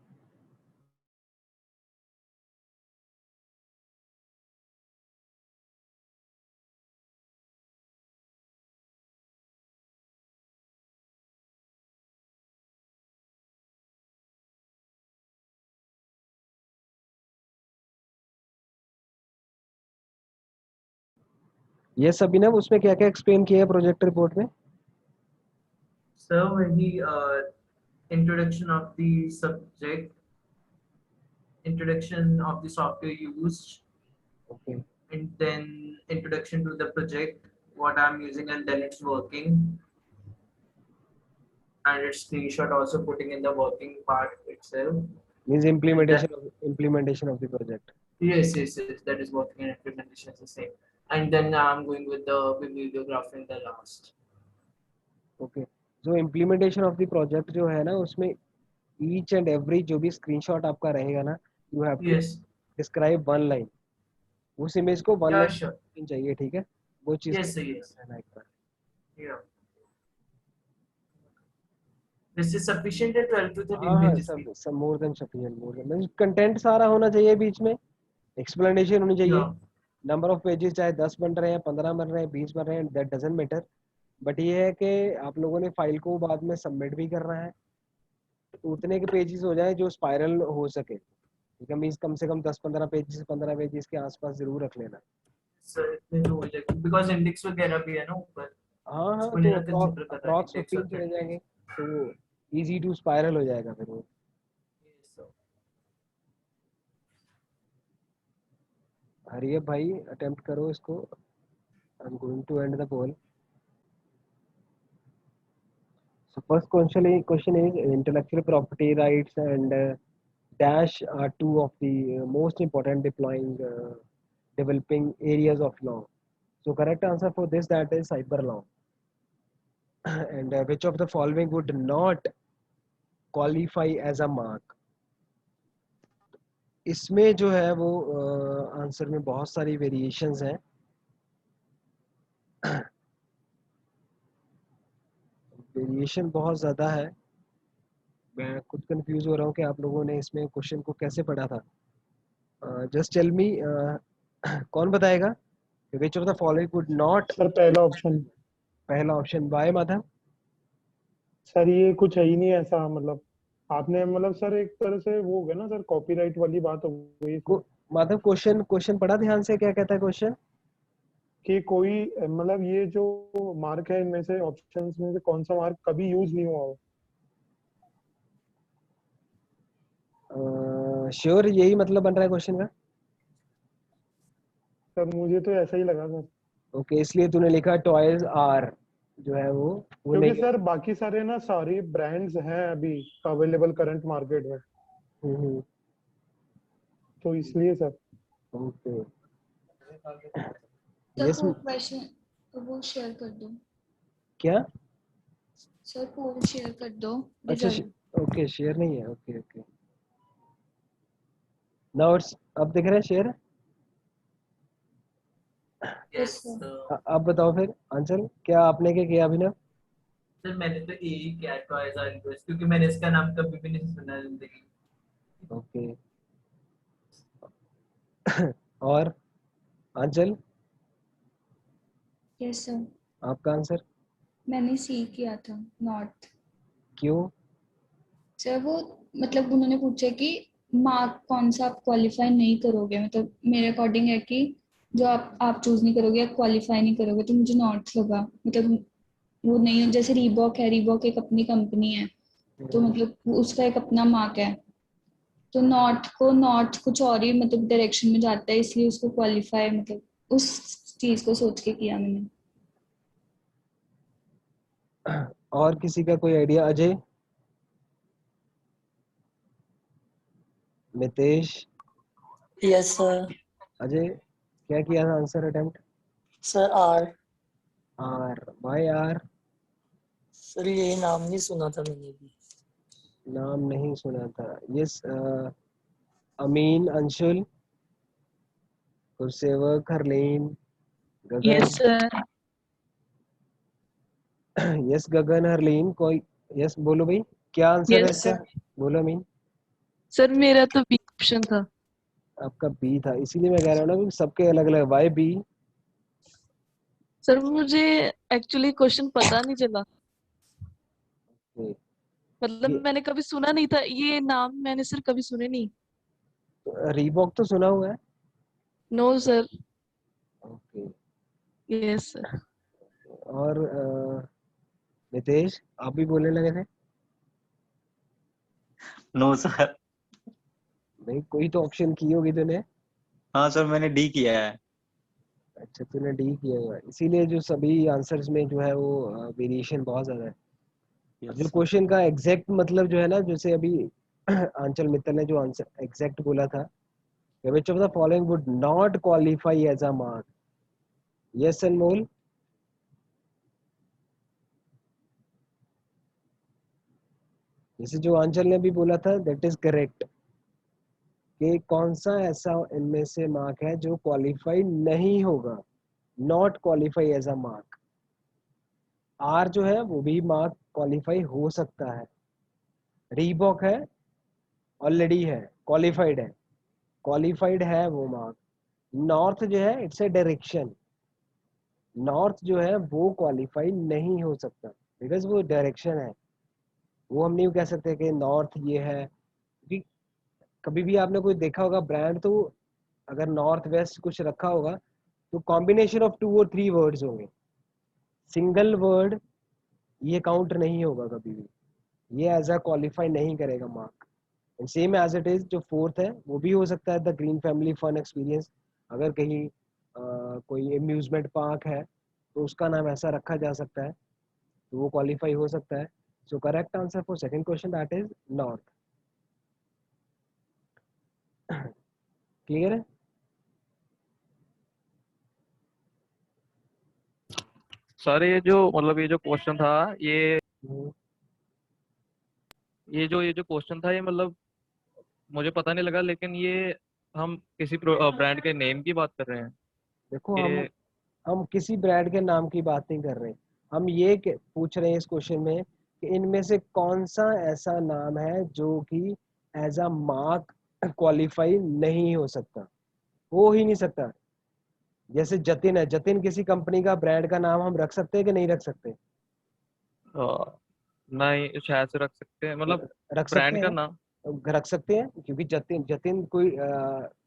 ये सभी ना उसमें क्या क्या एक्सप्लेन किया है प्रोजेक्ट रिपोर्ट में? So वही introduction of the subject, introduction of the software used, okay, and then introduction to the project, what I'm using, and then it's working, and it's screenshot also putting in the working part itself. Means implementation of the project. Yes, that is working and implementation is the same. And then I'm going with the bibliography in the last. Okay, जो implementation of the project जो है ना, उसमें each and every जो भी screenshot आपका रहेगा ना, you have to Yes, describe one line. उस इमेज को वन yeah, लाइन sure. चाहिए, ठीक है? वो चीज Yes, yes, रहना एक बार। yeah. This is sufficient at 12 to 13 हाँ, pages. सब more than sufficient, more than means content सारा होना चाहिए, बीच में एक्सप्लेनेशन होनी चाहिए। Yeah. नंबर ऑफ पेजेस चाहे 10 बन रहे हैं, 15 बन रहे हैं, 20 बन रहे हैं, दैट डजंट मैटर। बट ये है कि आप लोगों ने फाइल को बाद में सबमिट भी करना है, तो उतने के पेजेस हो जाए जो स्पाइरल हो सके, ठीक है? मींस कम से कम 10-15 पेजेस, 15 पेजेस के आसपास जरूर रख लेना। So इतने तो हो जाएगा because index वगैरह भी है ना ऊपर, हाँ हाँ, इसको तो लेना कंसीडर कर रहा है अप्रॉक्स index 15 और चले 30. जाएंगे, तो इजी टू स्पाइरल हो जाएगा फिर वो। Yes, so हरिए भाई, अटेम्प्ट करो इसको। I am going to end the poll. So first question is intellectual property rights and dash are two of the most important deploying developing areas of law. So correct answer for this, that is cyber law. And which of the following would not qualify as a mark? इसमें जो है वो answer में बहुत सारी variations हैं। Variation बहुत ज़्यादा है, मैं खुद कंफ्यूज हो रहा हूँ कि आप लोगों ने इसमें क्वेश्चन को कैसे पढ़ा था। जस्ट टेल मी, कौन बताएगा which of the following would not? Sir पहला ऑप्शन। पहला ऑप्शन, बाय माधव। सर ये कुछ है ही नहीं ऐसा, मतलब आपने मतलब सर एक तरह से वो हो गया ना सर, कॉपीराइट वाली बात हो गई इसमें। माधव क्वेश्चन पढ़ा ध्यान से, क्या कहता है क्वेश्चन? कि कोई मतलब ये जो मार्क है इनमें से ऑप्शंस में से कौन सा मार्क कभी यूज नहीं हुआ हो। श्योर यही मतलब बन रहा है क्वेश्चन का? सर मुझे तो ऐसा ही लगा सर। ओके, इसलिए तूने लिखा टॉयज आर जो है वो क्योंकि नहीं। सर बाकी सारे ना सारी ब्रांड्स हैं अभी अवेलेबल करंट मार्केट में, तो इसलिए सर। Okay, sir yes. वो क्वेश्चन वो शेयर कर दो। क्या? सर पोल शेयर कर दो। अच्छा, रिजल्ट ओके, शेयर नहीं है। ओके ओके, नाउ इट्स, अब दिख रहा है शेयर? yes, अब बताओ फिर आंसर, क्या आपने क्या किया अभिनव? सर मैंने तो यही किया टॉयज आर यूज्ड, क्योंकि मैंने इसका नाम कभी भी नहीं सुना जिंदगी। ओके, और आंचल, यस सर, आपका आंसर? मैंने सी किया था नॉट। क्यों? सर वो मतलब उन्होंने पूछा कि मार्क कौन सा आप क्वालिफाई नहीं करोगे, मतलब मेरे अकॉर्डिंग है कि जो आप चूज नहीं करोगे या क्वालिफाई नहीं करोगे, तो मुझे नॉट लगा। मतलब वो नहीं, जैसे रीबॉक है, रीबॉक एक अपनी कंपनी है, तो मतलब उसका एक अपना मार्क है, तो नॉट कुछ और ही मतलब डायरेक्शन में जाता है, इसलिए उसको क्वालिफाई मतलब उस चीज को सोच के किया मैंने। और किसी का कोई idea? Ajay, Mitesh? Yes sir. Ajay, क्या किया था answer attempt? Sir R. R, why R? Sir ये नाम नहीं सुना था मैंने भी। नाम नहीं सुना था। Yes, Amin, Anshul, Gursevak, Harleen, Gagan. Yes sir. Yes Gagan, Harleen, कोई? यस बोलो भाई, क्या आंसर है यस इसका? बोलो अमीन। सर, मेरा तो बी ऑप्शन था। आपका बी था, इसीलिए मैं कह रहा हूँ ना कि सबके अलग अलग। Why B? सर मुझे एक्चुअली क्वेश्चन पता नहीं चला, मतलब ये मैंने कभी सुना नहीं था ये नाम, मैंने सर कभी सुने नहीं। रीबॉक तो सुना हुआ है? No sir. Okay. Yes sir. और नितेश, आप भी बोलने लगे थे? No sir. नहीं, कोई तो ऑप्शन की होगी तूने। हाँ सर, मैंने डी किया है। अच्छा, तूने डी किया हुआ है, इसीलिए जो सभी आंसर्स में जो है वो वेरिएशन बहुत ज्यादा है। अब जो यस सर। क्वेश्चन का एग्जैक्ट मतलब जो है ना, जैसे अभी आंचल मित्तल ने जो आंसर एग्जैक्ट बोला था, which of the following would not qualify as a mark? Yes, अनमोल? जैसे जो आंचल ने भी बोला था, दैट इज करेक्ट। कि कौन सा ऐसा इनमें से मार्क है जो क्वालिफाई नहीं होगा, not qualify as a mark. Or जो है वो भी मार्क क्वालिफाई हो सकता है। रीबॉक है, ऑलरेडी है, क्वालिफाइड है वो मार्क। नॉर्थ जो है, इट्स ए डायरेक्शन। नॉर्थ जो है वो क्वालिफाई नहीं हो सकता, बिकॉज वो डायरेक्शन है। वो हम नहीं कह सकते कि नॉर्थ ये है, क्योंकि कभी भी आपने कोई देखा होगा ब्रांड, तो अगर नॉर्थ वेस्ट कुछ रखा होगा तो कॉम्बिनेशन ऑफ 2 और 3 वर्ड्स होंगे। सिंगल वर्ड ये काउंट नहीं होगा कभी भी, ये एज अ क्वालिफाई नहीं करेगा mark. And same as it is जो फोर्थ है वो भी हो सकता है, the green family fun experience. अगर कहीं कोई अम्यूजमेंट पार्क है तो उसका नाम ऐसा रखा जा सकता है, तो वो क्वालिफाई हो सकता है। So correct answer for second question that is north. Clear है? सर ये जो मतलब ये जो क्वेश्चन था, ये जो क्वेश्चन था, ये मतलब मुझे पता नहीं लगा, लेकिन ये हम किसी ब्रांड के नेम की बात कर रहे हैं देखो, कि हम किसी ब्रांड के नाम की बात नहीं कर रहे। हम ये पूछ रहे हैं इस क्वेश्चन में कि इनमें से कौन सा ऐसा नाम है जो कि एज अ मार्क क्वालिफाई नहीं हो सकता, हो ही नहीं सकता। जैसे जतिन है, जतिन किसी कंपनी का ब्रांड का नाम हम रख सकते हैं कि नहीं रख सकते? नहीं, शायद से रख सकते हैं, मतलब रख सकते ब्रांड का हैं। नाम। रख सकते हैं क्योंकि जतिन जतिन कोई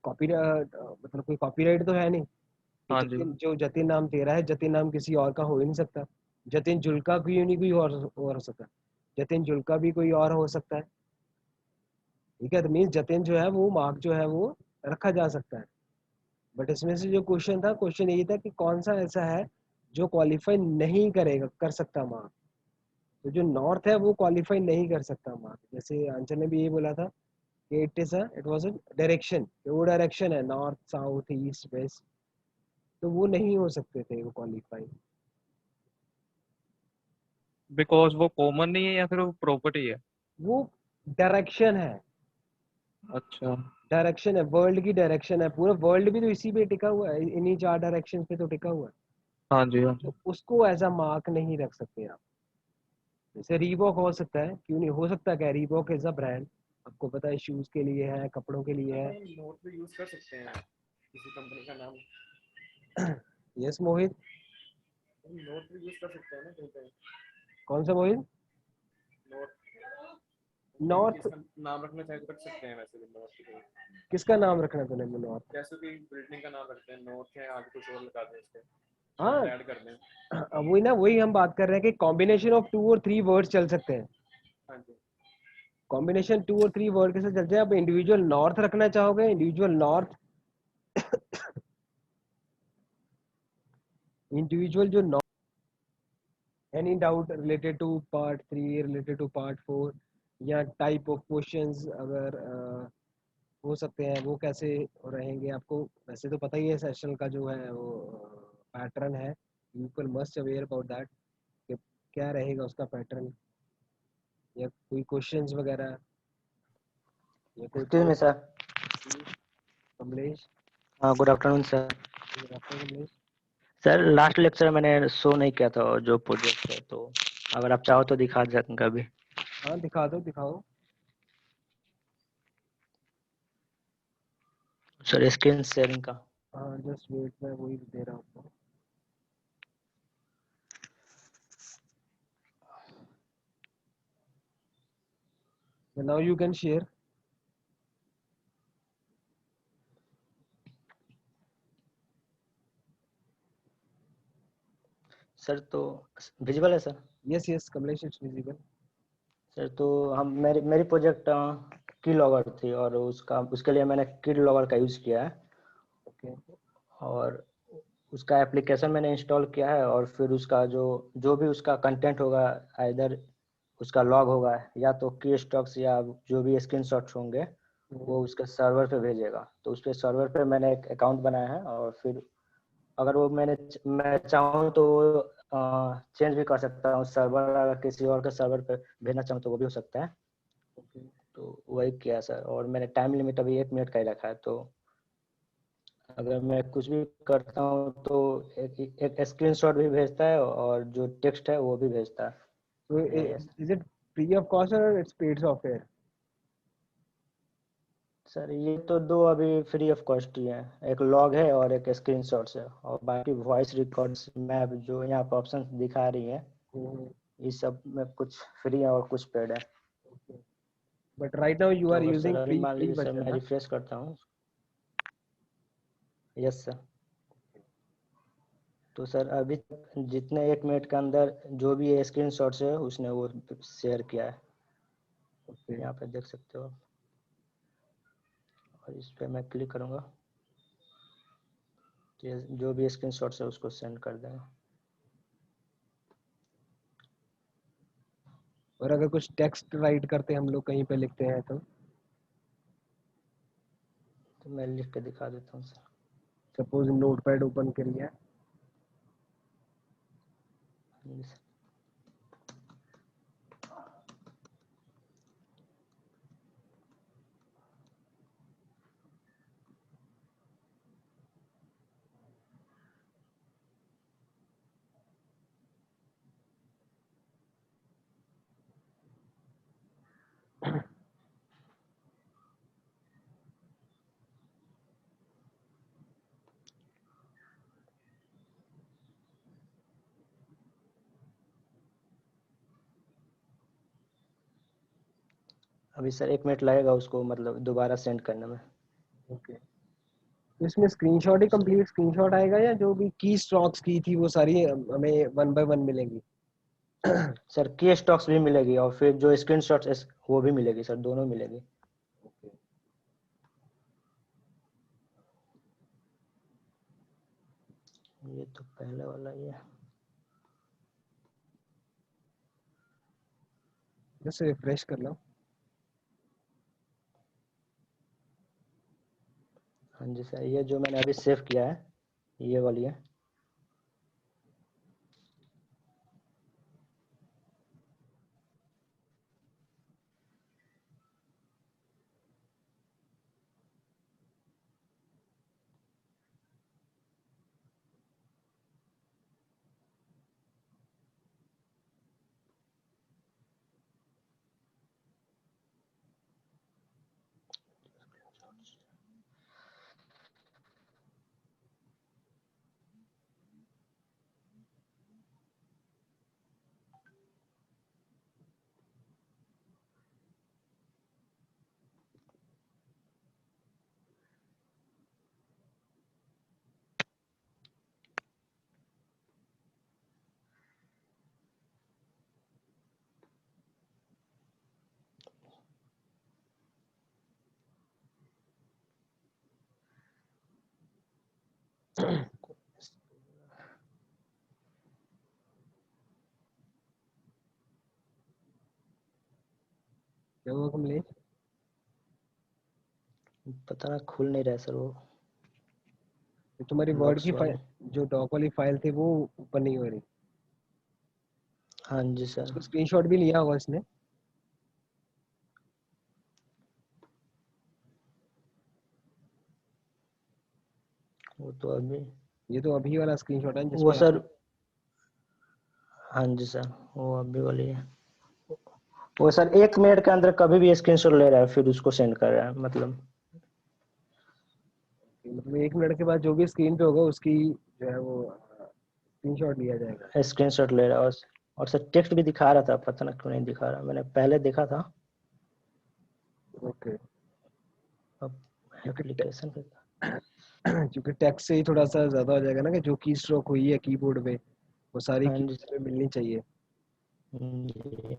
कॉपी मतलब कोई कॉपीराइट तो है नहीं कि हाँ जी। जतिन, जो जतिन नाम तेरा है, जतिन नाम किसी और का हो ही नहीं सकता। जतिन जुल्का क्यों नहीं कोई और हो सकता? जतिन जुल्का भी कोई और हो सकता है। ठीक है, तो मीन्स जतिन जो है वो मार्क जो है वो रखा जा सकता है। बट इसमें से जो क्वेश्चन था, क्वेश्चन यही था कि कौन सा ऐसा है जो क्वालिफाई नहीं करेगा, कर सकता मार्क। तो जो नॉर्थ है वो क्वालिफाई नहीं कर सकता मार्क। जैसे आंचल ने भी ये बोला था कि इट वाज अ डायरेक्शन, वो डायरेक्शन है, नॉर्थ साउथ ईस्ट वेस्ट, तो वो नहीं हो सकते थे वो क्वालिफाई। बिकॉज वो कॉमन नहीं है या फिर वो प्रॉपर्टी है? वो डायरेक्शन है, अच्छा। डायरेक्शन है, वर्ल्ड की डायरेक्शन है। पूरा वर्ल्ड भी तो इसी पे टिका हुआ है, इन्हीं 4 डायरेक्शन पे तो टिका हुआ है। हाँ जी, हाँ जी। तो उसको एज अ मार्क नहीं रख सकते आप। जैसे रीबॉक हो सकता है, क्यों नहीं हो सकता? क्या रीबॉक इज अ ब्रांड, आपको पता है, शूज के लिए है, कपड़ों के लिए है। नोट पे यूज कर सकते हैं किसी कंपनी का नाम। यस मोहित? नोट पे यूज कर सकते हैं ना कहीं पे। कौन सा मोहित? Note north? जिसका नाम रखना चाहे तो रख सकते हैं वैसे भी नोट पे। किसका नाम रखना तूने नॉर्थ? जैसे कि बिल्डिंग का नाम रखते हैं नोट है, आगे कुछ और लगा दें इसके, हाँ, ऐड कर दें। अब वही ना, वही हम बात कर रहे हैं कि कॉम्बिनेशन ऑफ 2 और 3 वर्ड्स चल सकते हैं। हाँ जी। कॉम्बिनेशन 2 और 3 वर्ड के साथ चलते हैं। आप इंडिविजुअल नॉर्थ रखना चाहोगे, इंडिविजुअल नॉर्थ, इंडिविजुअल जो note, any doubt related to part 3, related to part 4, या टाइप ऑफ क्वेश्चंस अगर हो सकते हैं, वो कैसे रहेंगे आपको वैसे तो पता ही है। सेशन का जो है वो पैटर्न है, you will must aware about that कि क्या रहेगा उसका पैटर्न। या कोई क्वेश्चंस वगैरह या कोई excuse me sir. Kamlesh? Good afternoon sir. Good afternoon, Kamlesh. Sir last lecture मैंने शो नहीं किया था जो प्रोजेक्ट है, तो अगर आप चाहो तो दिखा सकूंगा अभी। हाँ दिखा दो, दिखाओ। सर स्क्रीन शेयरिंग का। हाँ जस्ट वेट, मैं वही दे रहा हूँ आपको। So now you can share. Sir तो विजिबल है sir? Yes, yes, Kamlesh it's visible. Sir तो हम मेरी प्रोजेक्ट की लॉगर थी और उसके लिए मैंने किड लॉगर का यूज़ किया है। Okay. और उसका एप्लीकेशन मैंने इंस्टॉल किया है और फिर उसका जो भी उसका कंटेंट होगा, इधर उसका लॉग होगा या तो की स्टॉक्स या जो भी स्क्रीनशॉट्स होंगे वो उसके सर्वर पे भेजेगा। तो उस पे सर्वर पे मैंने एक अकाउंट बनाया है और फिर अगर वो मैं चाहूँ तो चेंज भी कर सकता हूँ सर्वर, अगर किसी और के सर्वर पे भेजना चाहूँ तो वो भी हो सकता है। Okay. तो वही किया सर, और मैंने टाइम लिमिट अभी 1 मिनट का ही रखा है। तो अगर मैं कुछ भी करता हूँ तो एक स्क्रीनशॉट भी भेजता है और जो टेक्स्ट है वो भी भेजता है। So yes is it free of cost or it's paid software? Sir, ये तो दो अभी फ्री ऑफ कॉस्ट ही है, एक लॉग है और एक स्क्रीनशॉट्स है, और बाकी वॉइस रिकॉर्ड्स मैप जो यहाँ पर ऑप्शन दिखा रही है ये सब में कुछ फ्री है और कुछ पेड है। But right now you तो are अगर सर using अभी free मान free लीजिए सर version, मैं हाँ? रिफ्रेश करता हूँ। Yes sir. तो सर अभी जितने 1 मिनट के अंदर जो भी ये स्क्रीनशॉट्स है उसने वो शेयर किया है। Okay. यहाँ पे देख सकते हो और इस पे मैं क्लिक करूँगा तो ये जो भी स्क्रीनशॉट्स है उसको सेंड कर देगा। और अगर कुछ टेक्स्ट राइट करते हम लोग कहीं पे लिखते हैं तो मैं लिख के दिखा देता हूँ सर। सपोज नोटपैड ओपन करिए। अभी सर 1 मिनट लगेगा उसको मतलब दोबारा सेंड करने में। ओके। तो इसमें स्क्रीनशॉट ही कंप्लीट स्क्रीनशॉट आएगा या जो भी की स्ट्रोक्स की थी वो सारी हमें 1 बाय 1 मिलेंगी? सर की स्टॉक्स भी मिलेगी और फिर जो स्क्रीनशॉट्स वो भी मिलेगी सर, दोनों मिलेगी। ये तो पहले वाला ही है। जस्ट रिफ्रेश कर लो। हाँ जी सर, ये जो मैंने अभी सेव किया है ये वाली है। क्या हुआ कमलेश? पता ना खुल नहीं रहा है सर वो। तो तुम्हारी वर्ड लॉक्स की वाले। फाइल जो डॉक वाली फाइल थी वो ओपन नहीं हो रही। हाँ जी सर। उसको स्क्रीनशॉट भी लिया होगा इसने। वो तो अभी ये तो अभी वाला स्क्रीनशॉट है वो जिसमें सर, हाँ जी सर, वो अभी वाली है। वो सर 1 मिनट के अंदर कभी भी स्क्रीनशॉट ले रहा है फिर उसको सेंड कर रहा है, मतलब 1 मिनट के बाद जो भी स्क्रीन पे होगा उसकी जो है वो स्क्रीनशॉट लिया जाएगा। स्क्रीनशॉट ले रहा है। और सर टेक्स्ट भी दिखा रहा था, पता ना क्यों नहीं दिखा रहा, मैंने पहले देखा था। ओके। अब एप्लीकेशन पे क्योंकि टेक्स्ट से ही थोड़ा सा ज्यादा हो जाएगा ना कि जो की स्ट्रोक हुई है कीबोर्ड पे वो सारी हाँ की जी में मिलनी चाहिए। जी।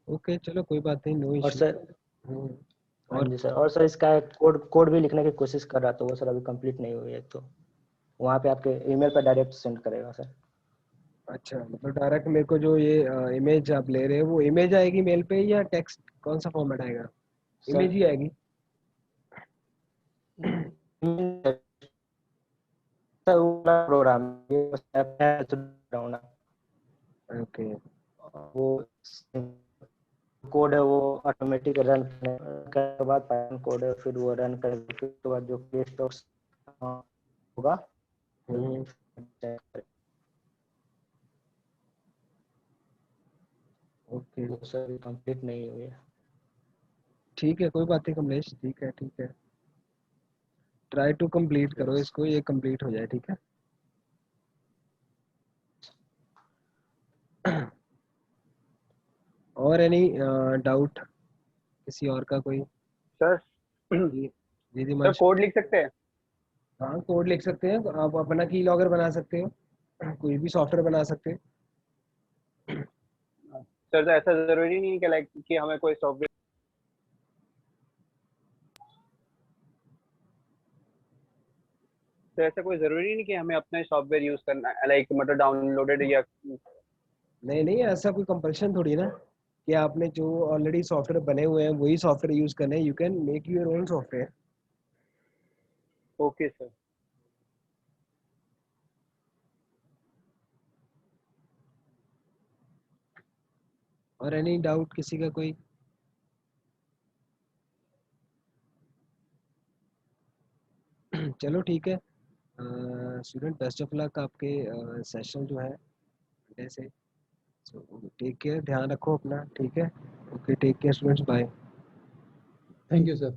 ओके चलो कोई बात नहीं, नो और इशू। सर, हाँ और जी सर, और सर इसका कोड भी लिखने की कोशिश कर रहा था, वो सर अभी कंप्लीट नहीं हुई है, तो वहाँ पे आपके ईमेल पर डायरेक्ट सेंड करेगा सर। अच्छा, मतलब डायरेक्ट मेरे को जो ये इमेज आप ले रहे हो वो इमेज आएगी मेल पे या टेक्स्ट, कौन सा फॉर्मेट आएगा? इमेज सर ही आएगी। प्रोग्राम ओके वो कोड है वो ऑटोमेटिक रन करने के बाद पाइथन कोड है, फिर वो रन करके फिर उसके बाद जो केस स्टॉक्स होगा ओके वो सर कंप्लीट नहीं हुई है। ठीक है, कोई बात नहीं कमलेश, ठीक है ठीक है, ट्राई टू कंप्लीट करो इसको, ये कंप्लीट हो जाए, ठीक है। और एनी डाउट किसी और का कोई? सर जी जी सर दिमांश। कोड लिख सकते हैं? हाँ कोड लिख सकते हैं, आप अपना की लॉगर बना सकते हो, कोई भी सॉफ्टवेयर बना सकते हो। सर तो ऐसा जरूरी नहीं है कि लाइक कि हमें कोई सॉफ्टवेयर, तो ऐसा कोई जरूरी नहीं कि हमें अपना सॉफ्टवेयर यूज करना है, लाइक मतलब डाउनलोडेड या नहीं नहीं, ऐसा कोई कंपल्शन थोड़ी ना कि आपने जो ऑलरेडी सॉफ्टवेयर बने हुए हैं वही सॉफ्टवेयर यूज करने हैं, you can make your own software. Okay sir. और एनी डाउट किसी का कोई? चलो ठीक है स्टूडेंट, बेस्ट ऑफ लक आपके सेशन जो है मंडे से। सो टेक केयर, ध्यान रखो अपना, ठीक है। Okay take care students, bye. Thank you sir.